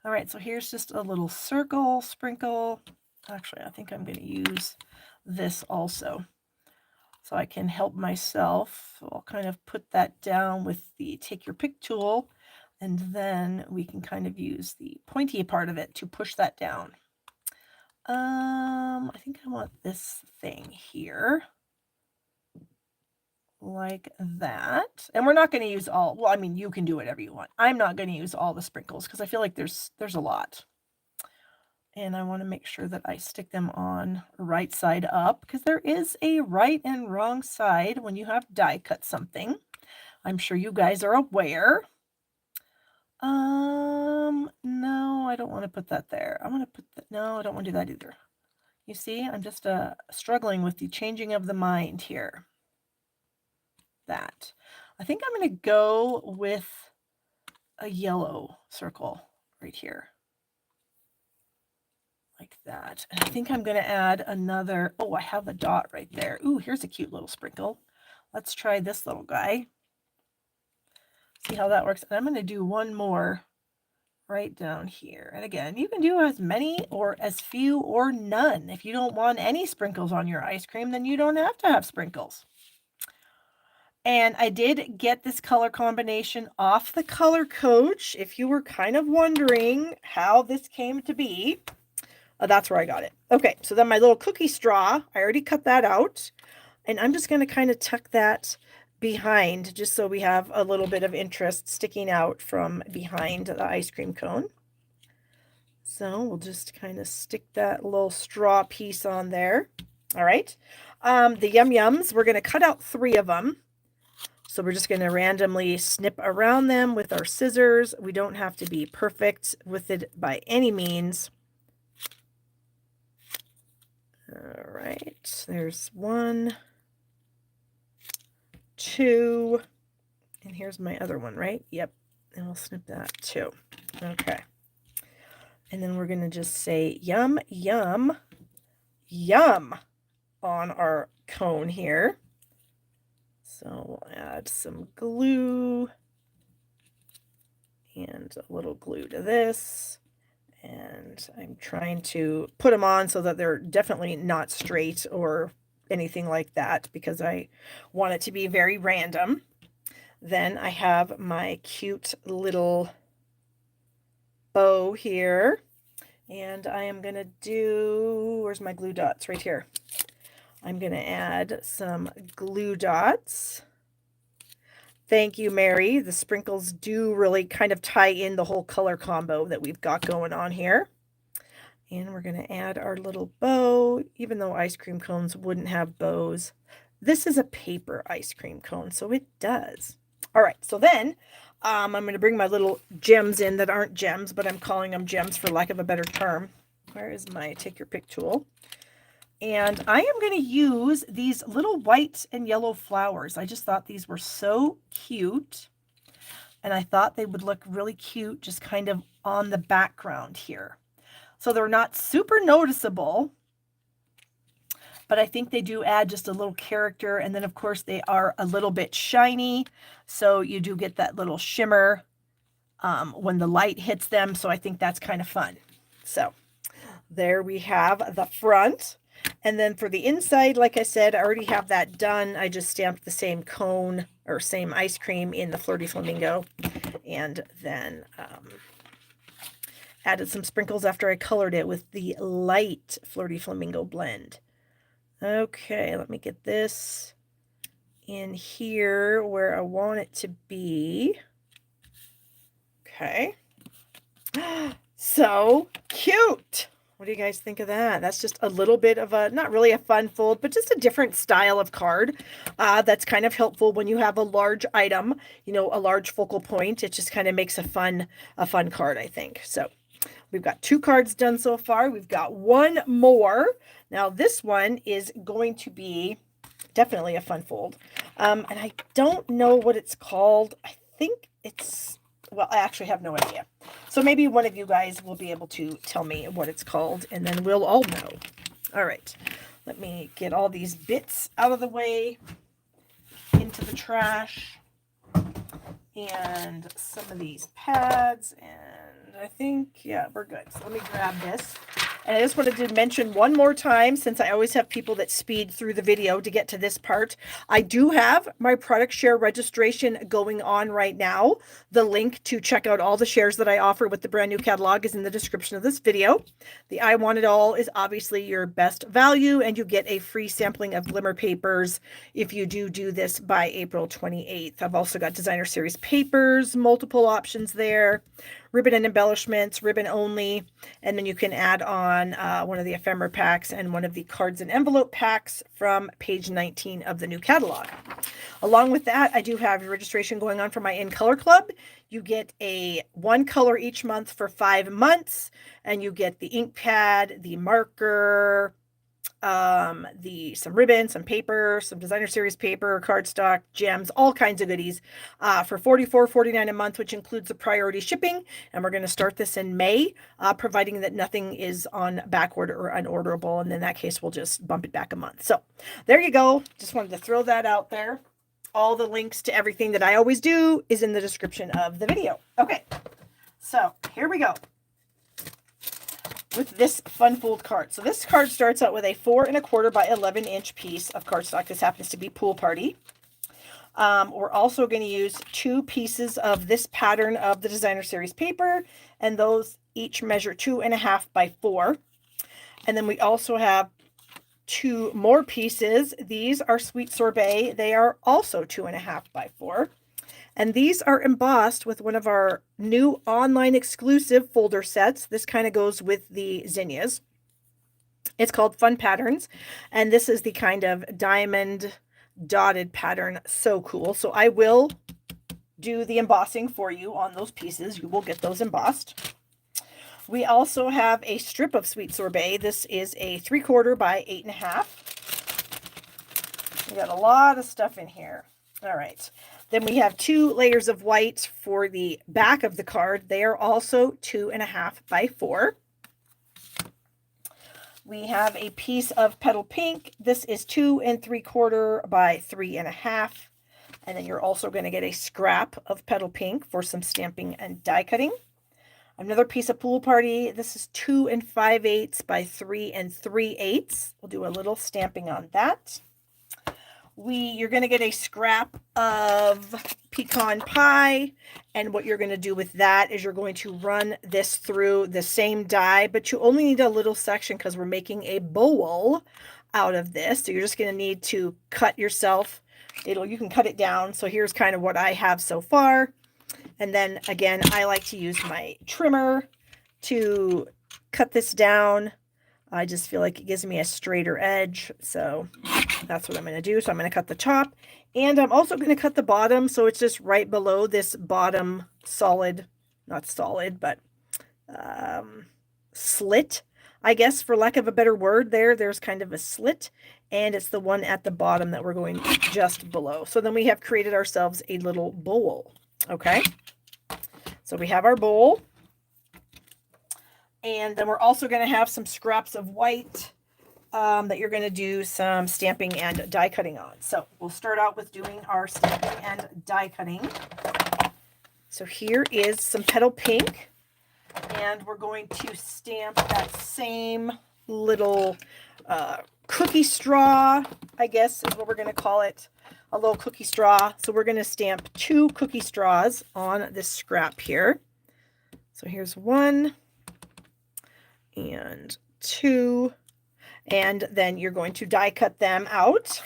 All right, so here's just a little circle sprinkle. Actually, I think I'm going to use this also so I can help myself. So I'll kind of put that down with the take your pick tool, and then we can kind of use the pointy part of it to push that down. I think I want this thing here like that. And we're not going to use all, well, I mean, you can do whatever you want. I'm not going to use all the sprinkles because I feel like there's a lot. And I want to make sure that I stick them on right side up, because there is a right and wrong side when you have die cut something. I'm sure you guys are aware. No, I don't want to put that there. I want to put that, no, I don't want to do that either. You see, I'm just struggling with the changing of the mind here. That. I think I'm going to go with a yellow circle right here. Like that. And I think I'm going to add another, oh, I have a dot right there. Ooh, here's a cute little sprinkle. Let's try this little guy. See how that works. And I'm going to do one more right down here. And again, you can do as many or as few or none. If you don't want any sprinkles on your ice cream, then you don't have to have sprinkles. And I did get this color combination off the Color Coach. If you were kind of wondering how this came to be, that's where I got it. Okay, so then my little cookie straw, I already cut that out. And I'm just going to kind of tuck that behind, just so we have a little bit of interest sticking out from behind the ice cream cone. So we'll just kind of stick that little straw piece on there. All right. The Yum Yums, we're going to cut out 3 of them. So we're just going to randomly snip around them with our scissors. We don't have to be perfect with it by any means. All right, there's 1, 2, and here's my other one, right? Yep, and we'll snip that too. Okay. And then we're going to just say yum, yum, yum on our cone here. So we'll add some glue and a little glue to this. And I'm trying to put them on so that they're definitely not straight or anything like that, because I want it to be very random. Then I have my cute little bow here. And I am going to do, where's my glue dots? Right here. I'm going to add some glue dots. Thank you, Mary. The sprinkles do really kind of tie in the whole color combo that we've got going on here. And we're going to add our little bow, even though ice cream cones wouldn't have bows. This is a paper ice cream cone, so it does. All right, so then I'm going to bring my little gems in that aren't gems, but I'm calling them gems for lack of a better term. Where is my take your pick tool? And I am going to use these little white and yellow flowers. I just thought these were so cute. And I thought they would look really cute just kind of on the background here. So they're not super noticeable, but I think they do add just a little character. And then, of course, they are a little bit shiny. So you do get that little shimmer when the light hits them. So I think that's kind of fun. So there we have the front. And then for the inside, like I said, I already have that done. I just stamped the same cone or same ice cream in the Flirty Flamingo. And then added some sprinkles after I colored it with the light Flirty Flamingo blend. Okay, let me get this in here where I want it to be. Okay. So cute. What do you guys think of that? That's just a little bit of a, not really a fun fold, but just a different style of card that's kind of helpful when you have a large item, you know, a large focal point. It just kind of makes a fun card, I think. So we've got 2 cards done so far. We've got 1 more. Now this one is going to be definitely a fun fold. And I don't know what it's called. I think it's, well, I actually have no idea. So maybe one of you guys will be able to tell me what it's called, and then we'll all know. All right, let me get all these bits out of the way into the trash and some of these pads, and I think, yeah, we're good. So let me grab this. And I just wanted to mention one more time, since I always have people that speed through the video to get to this part, I do have my product share registration going on right now. The link to check out all the shares that I offer with the brand new catalog is in the description of this video. The I Want It All is obviously your best value, and you get a free sampling of glimmer papers if you do this by April 28th. I've also got designer series papers, multiple options there. Ribbon and embellishments, ribbon only, and then you can add on one of the ephemera packs and one of the cards and envelope packs from page 19 of the new catalog. Along with that, I do have registration going on for my In Color Club. You get a 1 color each month for 5 months, and you get the ink pad, the marker, some ribbon, some paper, some designer series paper, cardstock, gems, all kinds of goodies for $44.49 a month, which includes the priority shipping. And we're going to start this in May, providing that nothing is on back order or unorderable. And in that case, we'll just bump it back a month. So there you go. Just wanted to throw that out there. All the links to everything that I always do is in the description of the video. Okay, so here we go with this fun fold card. So this card starts out with a 4 1/4 by 11 inch piece of cardstock. This happens to be Pool Party. We're also going to use 2 pieces of this pattern of the designer series paper, and those each measure 2 1/2 by 4. And then we also have 2 more pieces. These are Sweet Sorbet. They are also 2 1/2 by 4. And these are embossed with one of our new online exclusive folder sets. This kind of goes with the zinnias. It's called Fun Patterns. And this is the kind of diamond dotted pattern. So cool. So I will do the embossing for you on those pieces. You will get those embossed. We also have a strip of Sweet Sorbet. This is a 3/4 by 8 1/2. We got a lot of stuff in here. All right. Then we have 2 layers of white for the back of the card. They are also 2 1/2 by 4. We have a piece of petal pink. This is 2 3/4 by 3 1/2. And then you're also going to get a scrap of petal pink for some stamping and die cutting. Another piece of Pool Party. This is 2 5/8 by 3 3/8. We'll do a little stamping on that. You're going to get a scrap of pecan pie, and what you're going to do with that is you're going to run this through the same die, but you only need a little section because we're making a bowl out of this. So you're just going to need to cut yourself. You can cut it down. So here's kind of what I have so far. And then again, I like to use my trimmer to cut this down. I just feel like it gives me a straighter edge. So that's what I'm going to do. So I'm going to cut the top, and I'm also going to cut the bottom. So it's just right below this bottom solid, not solid, but slit, I guess, for lack of a better word there's kind of a slit, and it's the one at the bottom that we're going just below. So then we have created ourselves a little bowl. Okay. So we have our bowl. And then we're also going to have some scraps of white that you're going to do some stamping and die cutting on. So we'll start out with doing our stamping and die cutting. So here is some petal pink. And we're going to stamp that same little cookie straw, I guess is what we're going to call it. A little cookie straw. So we're going to stamp 2 cookie straws on this scrap here. So here's 1. And 2, and then you're going to die cut them out.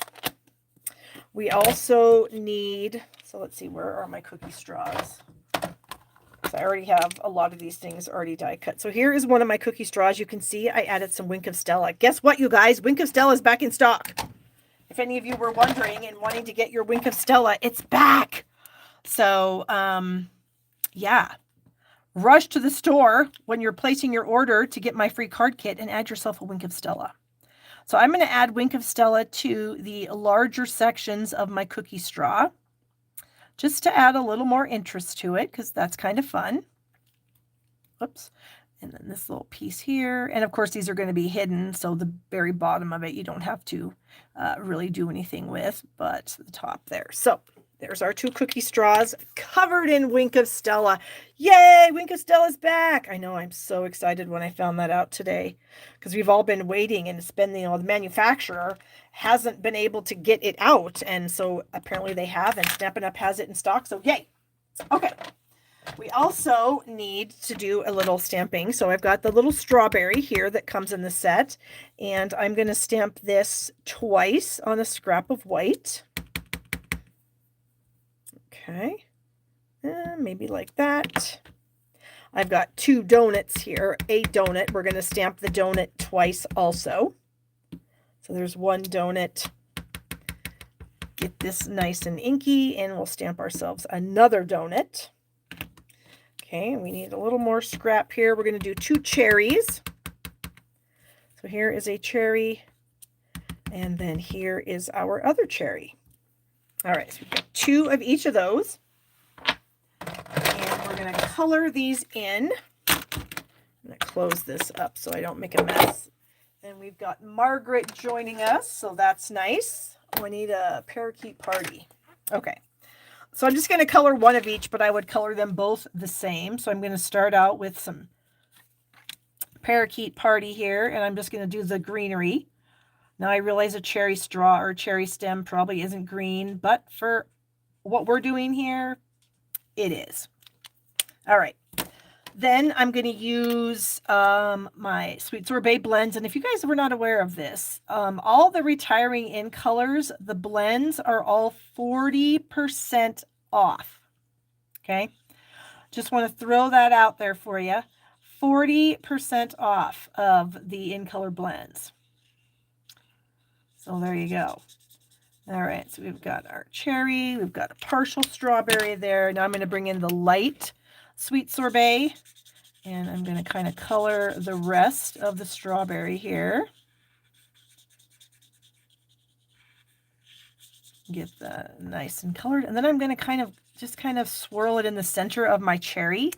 We also need, so let's see, where are my cookie straws? So I already have a lot of these things already die cut. So here is one of my cookie straws. You can see I added some Wink of Stella. Guess what, you guys? Wink of Stella is back in stock. If any of you were wondering and wanting to get your Wink of Stella, it's back. So, yeah. Rush to the store when you're placing your order to get my free card kit and add yourself a Wink of Stella. So I'm going to add Wink of Stella to the larger sections of my cookie straw, just to add a little more interest to it, because that's kind of fun. Whoops. And then this little piece here. And of course, these are going to be hidden. So the very bottom of it, you don't have to really do anything with, but the top there. So there's our 2 cookie straws covered in Wink of Stella. Yay, Wink of Stella's back. I know, I'm so excited when I found that out today, because we've all been waiting, and it's been, the manufacturer hasn't been able to get it out. And so apparently they have, and Stampin' Up! Has it in stock. So yay. Okay. We also need to do a little stamping. So I've got the little strawberry here that comes in the set, and I'm going to stamp this twice on a scrap of white. Okay, maybe like that. I've got 2 donuts here, a donut. We're going to stamp the donut twice also. So there's 1 donut. Get this nice and inky, and we'll stamp ourselves another donut. Okay, we need a little more scrap here. We're going to do 2 cherries. So here is a cherry. And then here is our other cherry. All right, so we've got 2 of each of those. And we're going to color these in. I'm going to close this up so I don't make a mess. And we've got Margaret joining us, so that's nice. Oh, I need a parakeet party. Okay, so I'm just going to color 1 of each, but I would color them both the same. So I'm going to start out with some parakeet party here, and I'm just going to do the greenery. Now I realize a cherry straw or cherry stem probably isn't green, but for what we're doing here, it is. All right. Then I'm going to use my Sweet Sorbet blends. And if you guys were not aware of this, all the retiring in colors, the blends are all 40% off. Okay. Just want to throw that out there for you. 40% off of the in color blends. So there you go. All right. So we've got our cherry. We've got a partial strawberry there. Now I'm going to bring in the light Sweet Sorbet, and I'm going to kind of color the rest of the strawberry here. Get that nice and colored. And then I'm going to just kind of swirl it in the center of my cherry.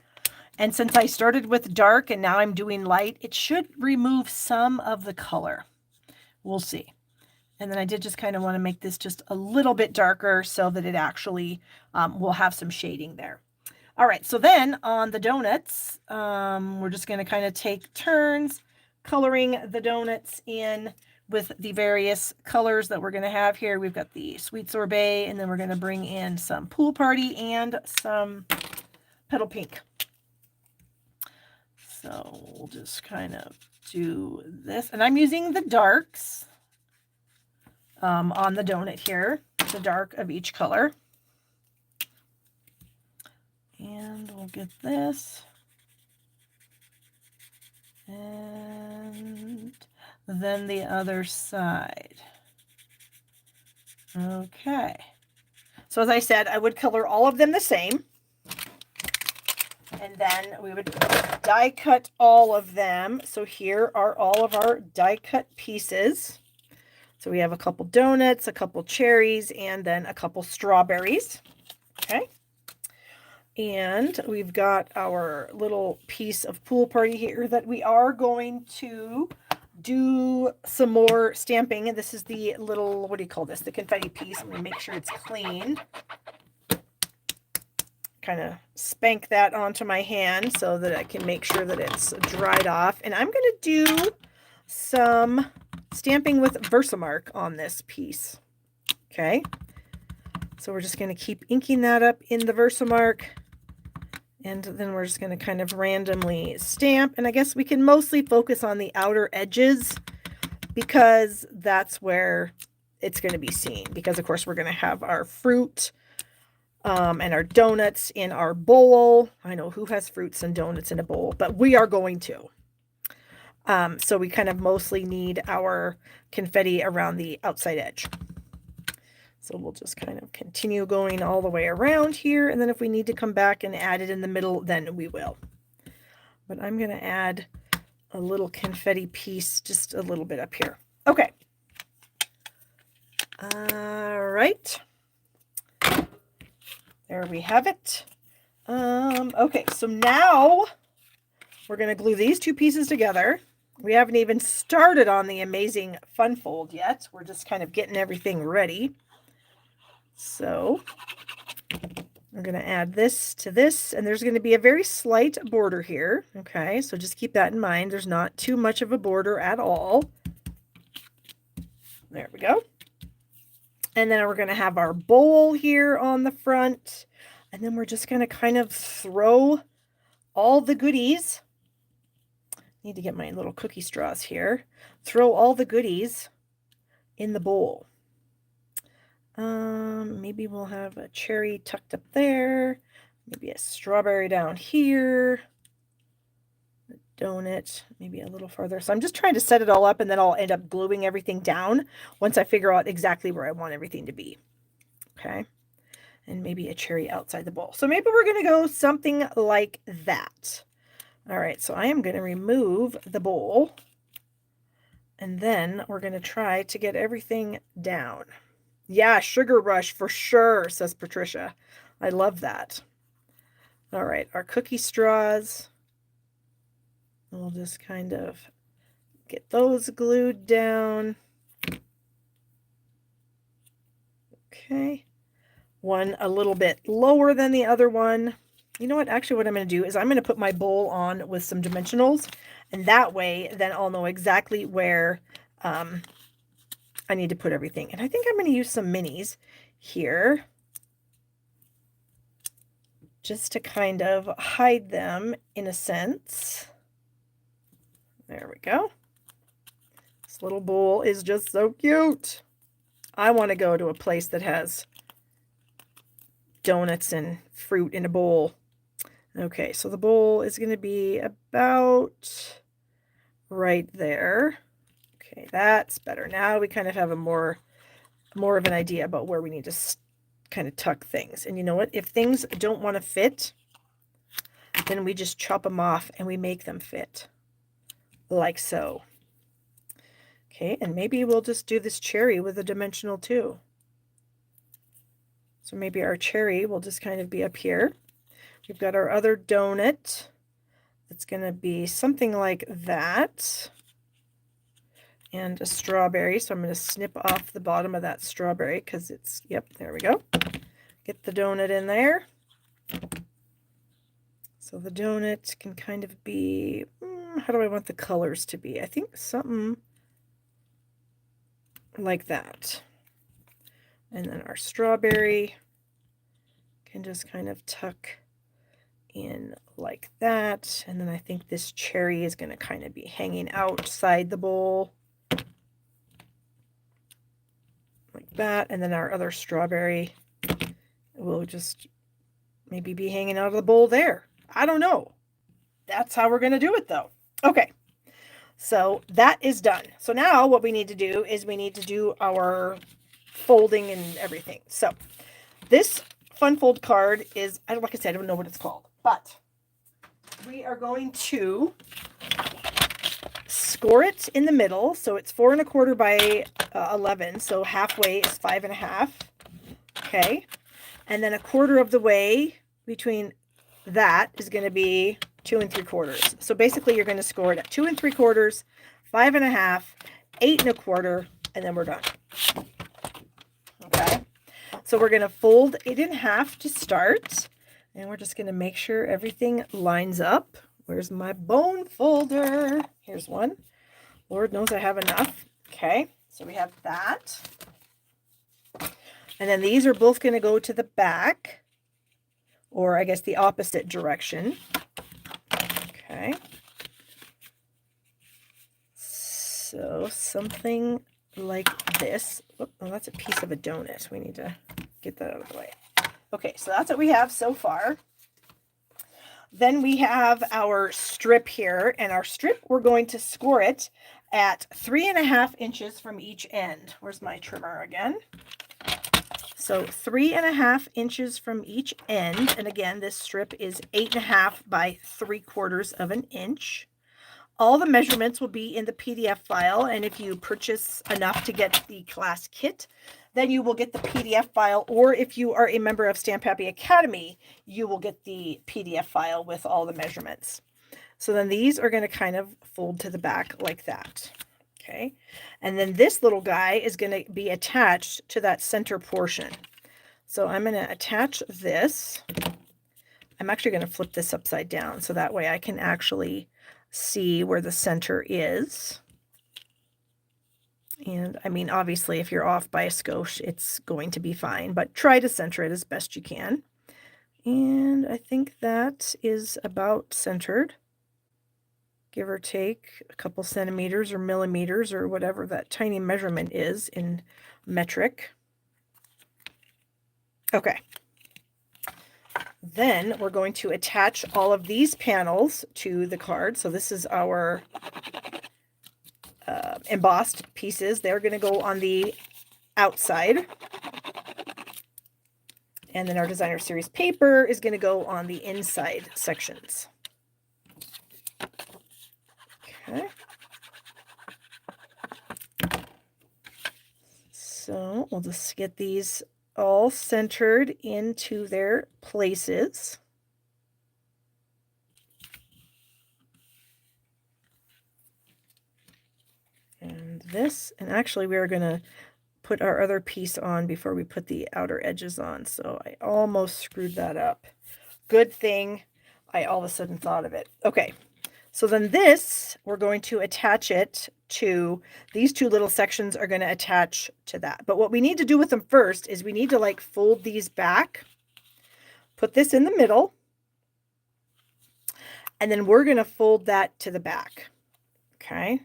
And since I started with dark and now I'm doing light, it should remove some of the color. We'll see. And then I did just kind of want to make this just a little bit darker so that it actually will have some shading there. All right, so then on the donuts, we're just going to kind of take turns coloring the donuts in with the various colors that we're going to have here. We've got the Sweet Sorbet, and then we're going to bring in some Pool Party and some Petal Pink. So we'll just kind of do this. And I'm using the darks on the donut here, the dark of each color. And we'll get this. And then the other side. Okay. So as I said, I would color all of them the same. And then we would die cut all of them. So here are all of our die cut pieces. So we have a couple donuts, a couple cherries, and then a couple strawberries. Okay. And we've got our little piece of Pool Party here that we are going to do some more stamping. And this is the little, what do you call this? The confetti piece. I'm going to make sure it's clean. Kind of spank that onto my hand so that I can make sure that it's dried off. And I'm going to do some stamping with Versamark on this piece. Okay. So we're just going to keep inking that up in the Versamark. And then we're just going to kind of randomly stamp. And I guess we can mostly focus on the outer edges because that's where it's going to be seen. Because, of course, we're going to have our fruit and our donuts in our bowl. I know who has fruits and donuts in a bowl, but we are going to. So we kind of mostly need our confetti around the outside edge. So we'll just kind of continue going all the way around here. And then if we need to come back and add it in the middle, then we will. But I'm going to add a little confetti piece just a little bit up here. Okay. All right. There we have it. Okay, so now we're going to glue these 2 pieces together. We haven't even started on the amazing fun fold yet. We're just kind of getting everything ready. So we're going to add this to this, and there's going to be a very slight border here. Okay, so just keep that in mind. There's not too much of a border at all. There we go. And then we're going to have our bowl here on the front, and then we're just going to kind of throw all the goodies. Need to get my little cookie straws here. Throw all the goodies in the bowl. Maybe we'll have a cherry tucked up there. Maybe a strawberry down here. A donut, maybe a little farther. So I'm just trying to set it all up, and then I'll end up gluing everything down once I figure out exactly where I want everything to be. Okay. And maybe a cherry outside the bowl. So maybe we're going to go something like that. All right. So I am going to remove the bowl. And then we're going to try to get everything down. Yeah, sugar rush for sure, says Patricia. I love that. All right, our cookie straws. We'll just kind of get those glued down. Okay. One a little bit lower than the other one. You know what? Actually, what I'm going to do is I'm going to put my bowl on with some dimensionals, and that way then I'll know exactly where I need to put everything. And I think I'm going to use some minis here just to kind of hide them in a sense. There we go. This little bowl is just so cute. I want to go to a place that has donuts and fruit in a bowl. Okay, so the bowl is going to be about right there. Okay, that's better. Now we kind of have a more of an idea about where we need to kind of tuck things. And you know what? If things don't want to fit, then we just chop them off and we make them fit. Like so. Okay, and maybe we'll just do this cherry with a dimensional too. So maybe our cherry will just kind of be up here. We've got our other donut. It's going to be something like that. And a strawberry. So I'm going to snip off the bottom of that strawberry because it's, yep, there we go. Get the donut in there. So the donut can kind of be, how do I want the colors to be? I think something like that. And then our strawberry can just kind of tuck in like that. And then I think this cherry is going to kind of be hanging outside the bowl like that. And then our other strawberry will just maybe be hanging out of the bowl there. I don't know. That's how we're going to do it though. Okay. So that is done. So now what we need to do is we need to do our folding and everything. So this fun fold card is, like I said, I don't know what it's called, but we are going to score it in the middle. So it's 4 1/4 by 11. So halfway is 5 1/2. Okay. And then 1/4 of the way between that is going to be 2 3/4. So basically you're going to score it at 2 3/4, 5 1/2, 8 1/4, and then we're done. Okay. So we're going to fold it in half to start, and we're just going to make sure everything lines up. Where's my bone folder? Here's one. Lord knows I have enough. Okay. So we have that. And then these are both going to go to the back, or I guess the opposite direction. Okay. So something like this. Oh, that's a piece of a donut. We need to get that out of the way. Okay, so that's what we have so far. Then we have our strip here, and our strip, we're going to score it at 3 1/2 inches from each end. Where's my trimmer again? So 3 1/2 inches from each end. And again, this strip is 8 1/2 by 3/4 of an inch. All the measurements will be in the PDF file. And if you purchase enough to get the class kit, then you will get the PDF file. Or if you are a member of Stamp Happy Academy, you will get the PDF file with all the measurements. So then these are going to kind of fold to the back like that. Okay. And then this little guy is going to be attached to that center portion. So I'm going to attach this. I'm actually going to flip this upside down so that way I can actually see where the center is. And I mean, obviously, if you're off by a skosh, it's going to be fine, but try to center it as best you can. And I think that is about centered, give or take a couple centimeters or millimeters or whatever that tiny measurement is in metric. Okay. Then we're going to attach all of these panels to the card. So this is our embossed pieces. They're going to go on the outside. And then our designer series paper is going to go on the inside sections. Okay. So we'll just get these all centered into their places. And this, and actually we are going to put our other piece on before we put the outer edges on. So I almost screwed that up. Good thing I all of a sudden thought of it. Okay, so then this, we're going to attach it to, these two little sections are going to attach to that. But what we need to do with them first is we need to like fold these back, put this in the middle, and then we're going to fold that to the back. Okay.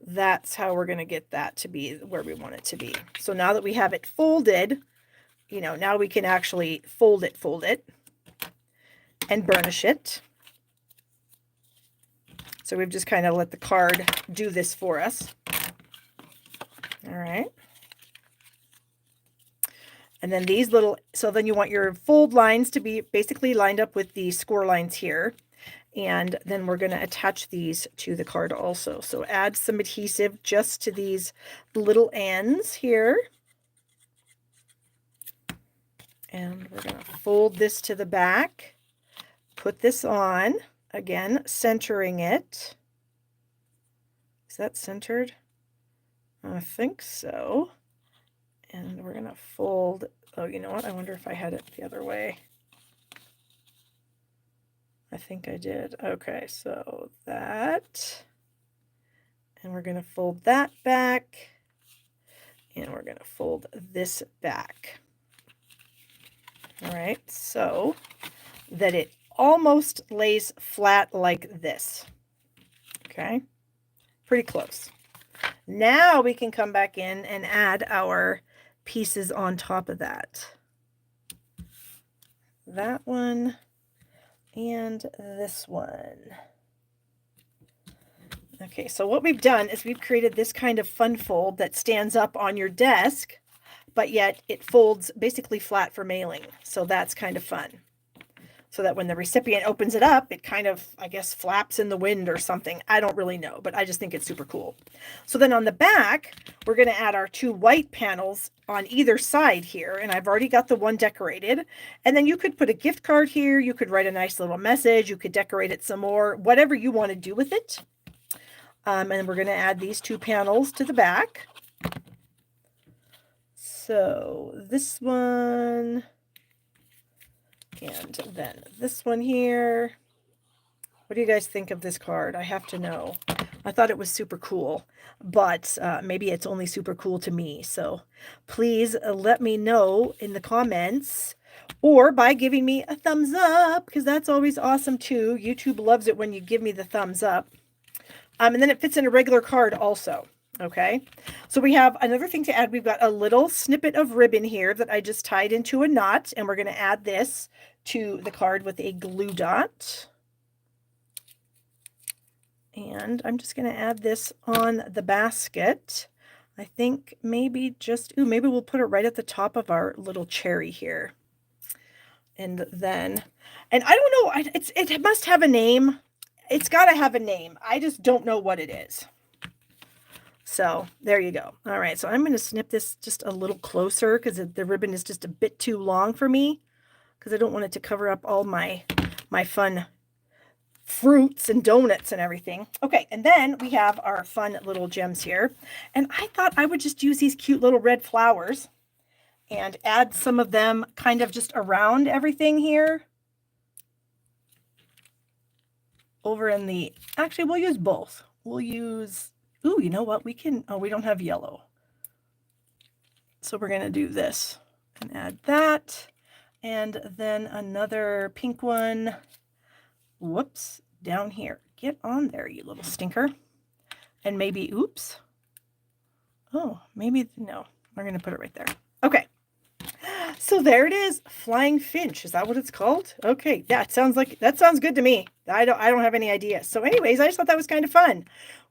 That's how we're going to get that to be where we want it to be. So now that we have it folded, you know, now we can actually fold it, and burnish it. So we've just kind of let the card do this for us. All right. And then these little, so then you want your fold lines to be basically lined up with the score lines here. And then we're going to attach these to the card also. So add some adhesive just to these little ends here. And we're going to fold this to the back, put this on, again, centering it. Is that centered? I think so. And we're going to fold, oh, you know what? I wonder if I had it the other way. I think I did. Okay, so that, and we're going to fold that back, and we're going to fold this back. All right, so that it almost lays flat like this. Okay, pretty close. Now we can come back in and add our pieces on top of that. That one. And this one. Okay, so what we've done is we've created this kind of fun fold that stands up on your desk, but yet it folds basically flat for mailing. So that's kind of fun. So that when the recipient opens it up, it kind of, I guess, flaps in the wind or something. I don't really know, but I just think it's super cool. So then on the back, we're going to add our two white panels on either side here. And I've already got the one decorated. And then you could put a gift card here. You could write a nice little message. You could decorate it some more, whatever you want to do with it. And we're going to add these two panels to the back. So this one, and then this one here. What do you guys think of this card? I have to know. I thought it was super cool, but maybe it's only super cool to me. So please let me know in the comments or by giving me a thumbs up, because that's always awesome too. YouTube loves it when you give me the thumbs up. And then it fits in a regular card also. Okay, so we have another thing to add. We've got a little snippet of ribbon here that I just tied into a knot, and we're going to add this to the card with a glue dot. And I'm just going to add this on the basket. I think maybe just, ooh, maybe we'll put it right at the top of our little cherry here. And then, and I don't know, it must have a name. It's got to have a name. I just don't know what it is. So there you go. All right, so I'm going to snip this just a little closer because the ribbon is just a bit too long for me, because I don't want it to cover up all my fun fruits and donuts and everything. Okay, and then we have our fun little gems here. And I thought I would just use these cute little red flowers and add some of them kind of just around everything here. Over in the, actually, we'll use both. We'll use, ooh, you know what? We can, oh, we don't have yellow. So we're going to do this and add that. And then another pink one. Whoops, down here. Get on there, you little stinker. And maybe, oops. Oh, maybe, no, we're going to put it right there. Okay. So there it is, flying finch. Is that what it's called? Okay, yeah, it sounds like, that sounds good to me. I don't have any idea. So anyways, I just thought that was kind of fun.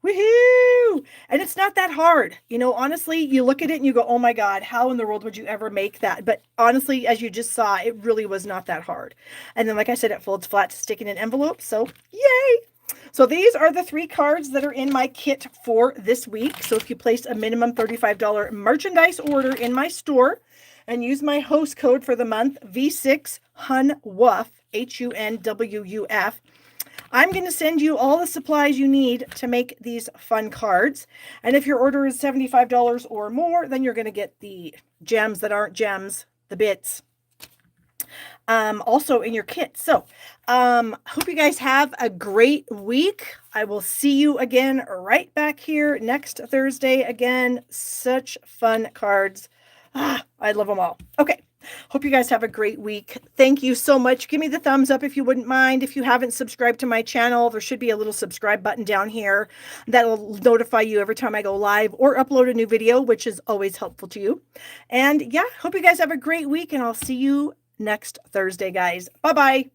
Woohoo! And it's not that hard. You know, honestly, you look at it and you go, oh my God, how in the world would you ever make that? But honestly, as you just saw, it really was not that hard. And then, like I said, it folds flat to stick in an envelope. So yay! So these are the 3 cards that are in my kit for this week. So if you place a minimum $35 merchandise order in my store and use my host code for the month, V6HUNWUF, HUNWUF, I'm going to send you all the supplies you need to make these fun cards. And if your order is $75 or more, then you're going to get the gems that aren't gems, the bits, also in your kit. So, hope you guys have a great week. I will see you again right back here next Thursday. Again, such fun cards. I love them all. Okay. Hope you guys have a great week. Thank you so much. Give me the thumbs up if you wouldn't mind. If you haven't subscribed to my channel, there should be a little subscribe button down here that will notify you every time I go live or upload a new video, which is always helpful to you. And yeah, hope you guys have a great week, and I'll see you next Thursday, guys. Bye-bye.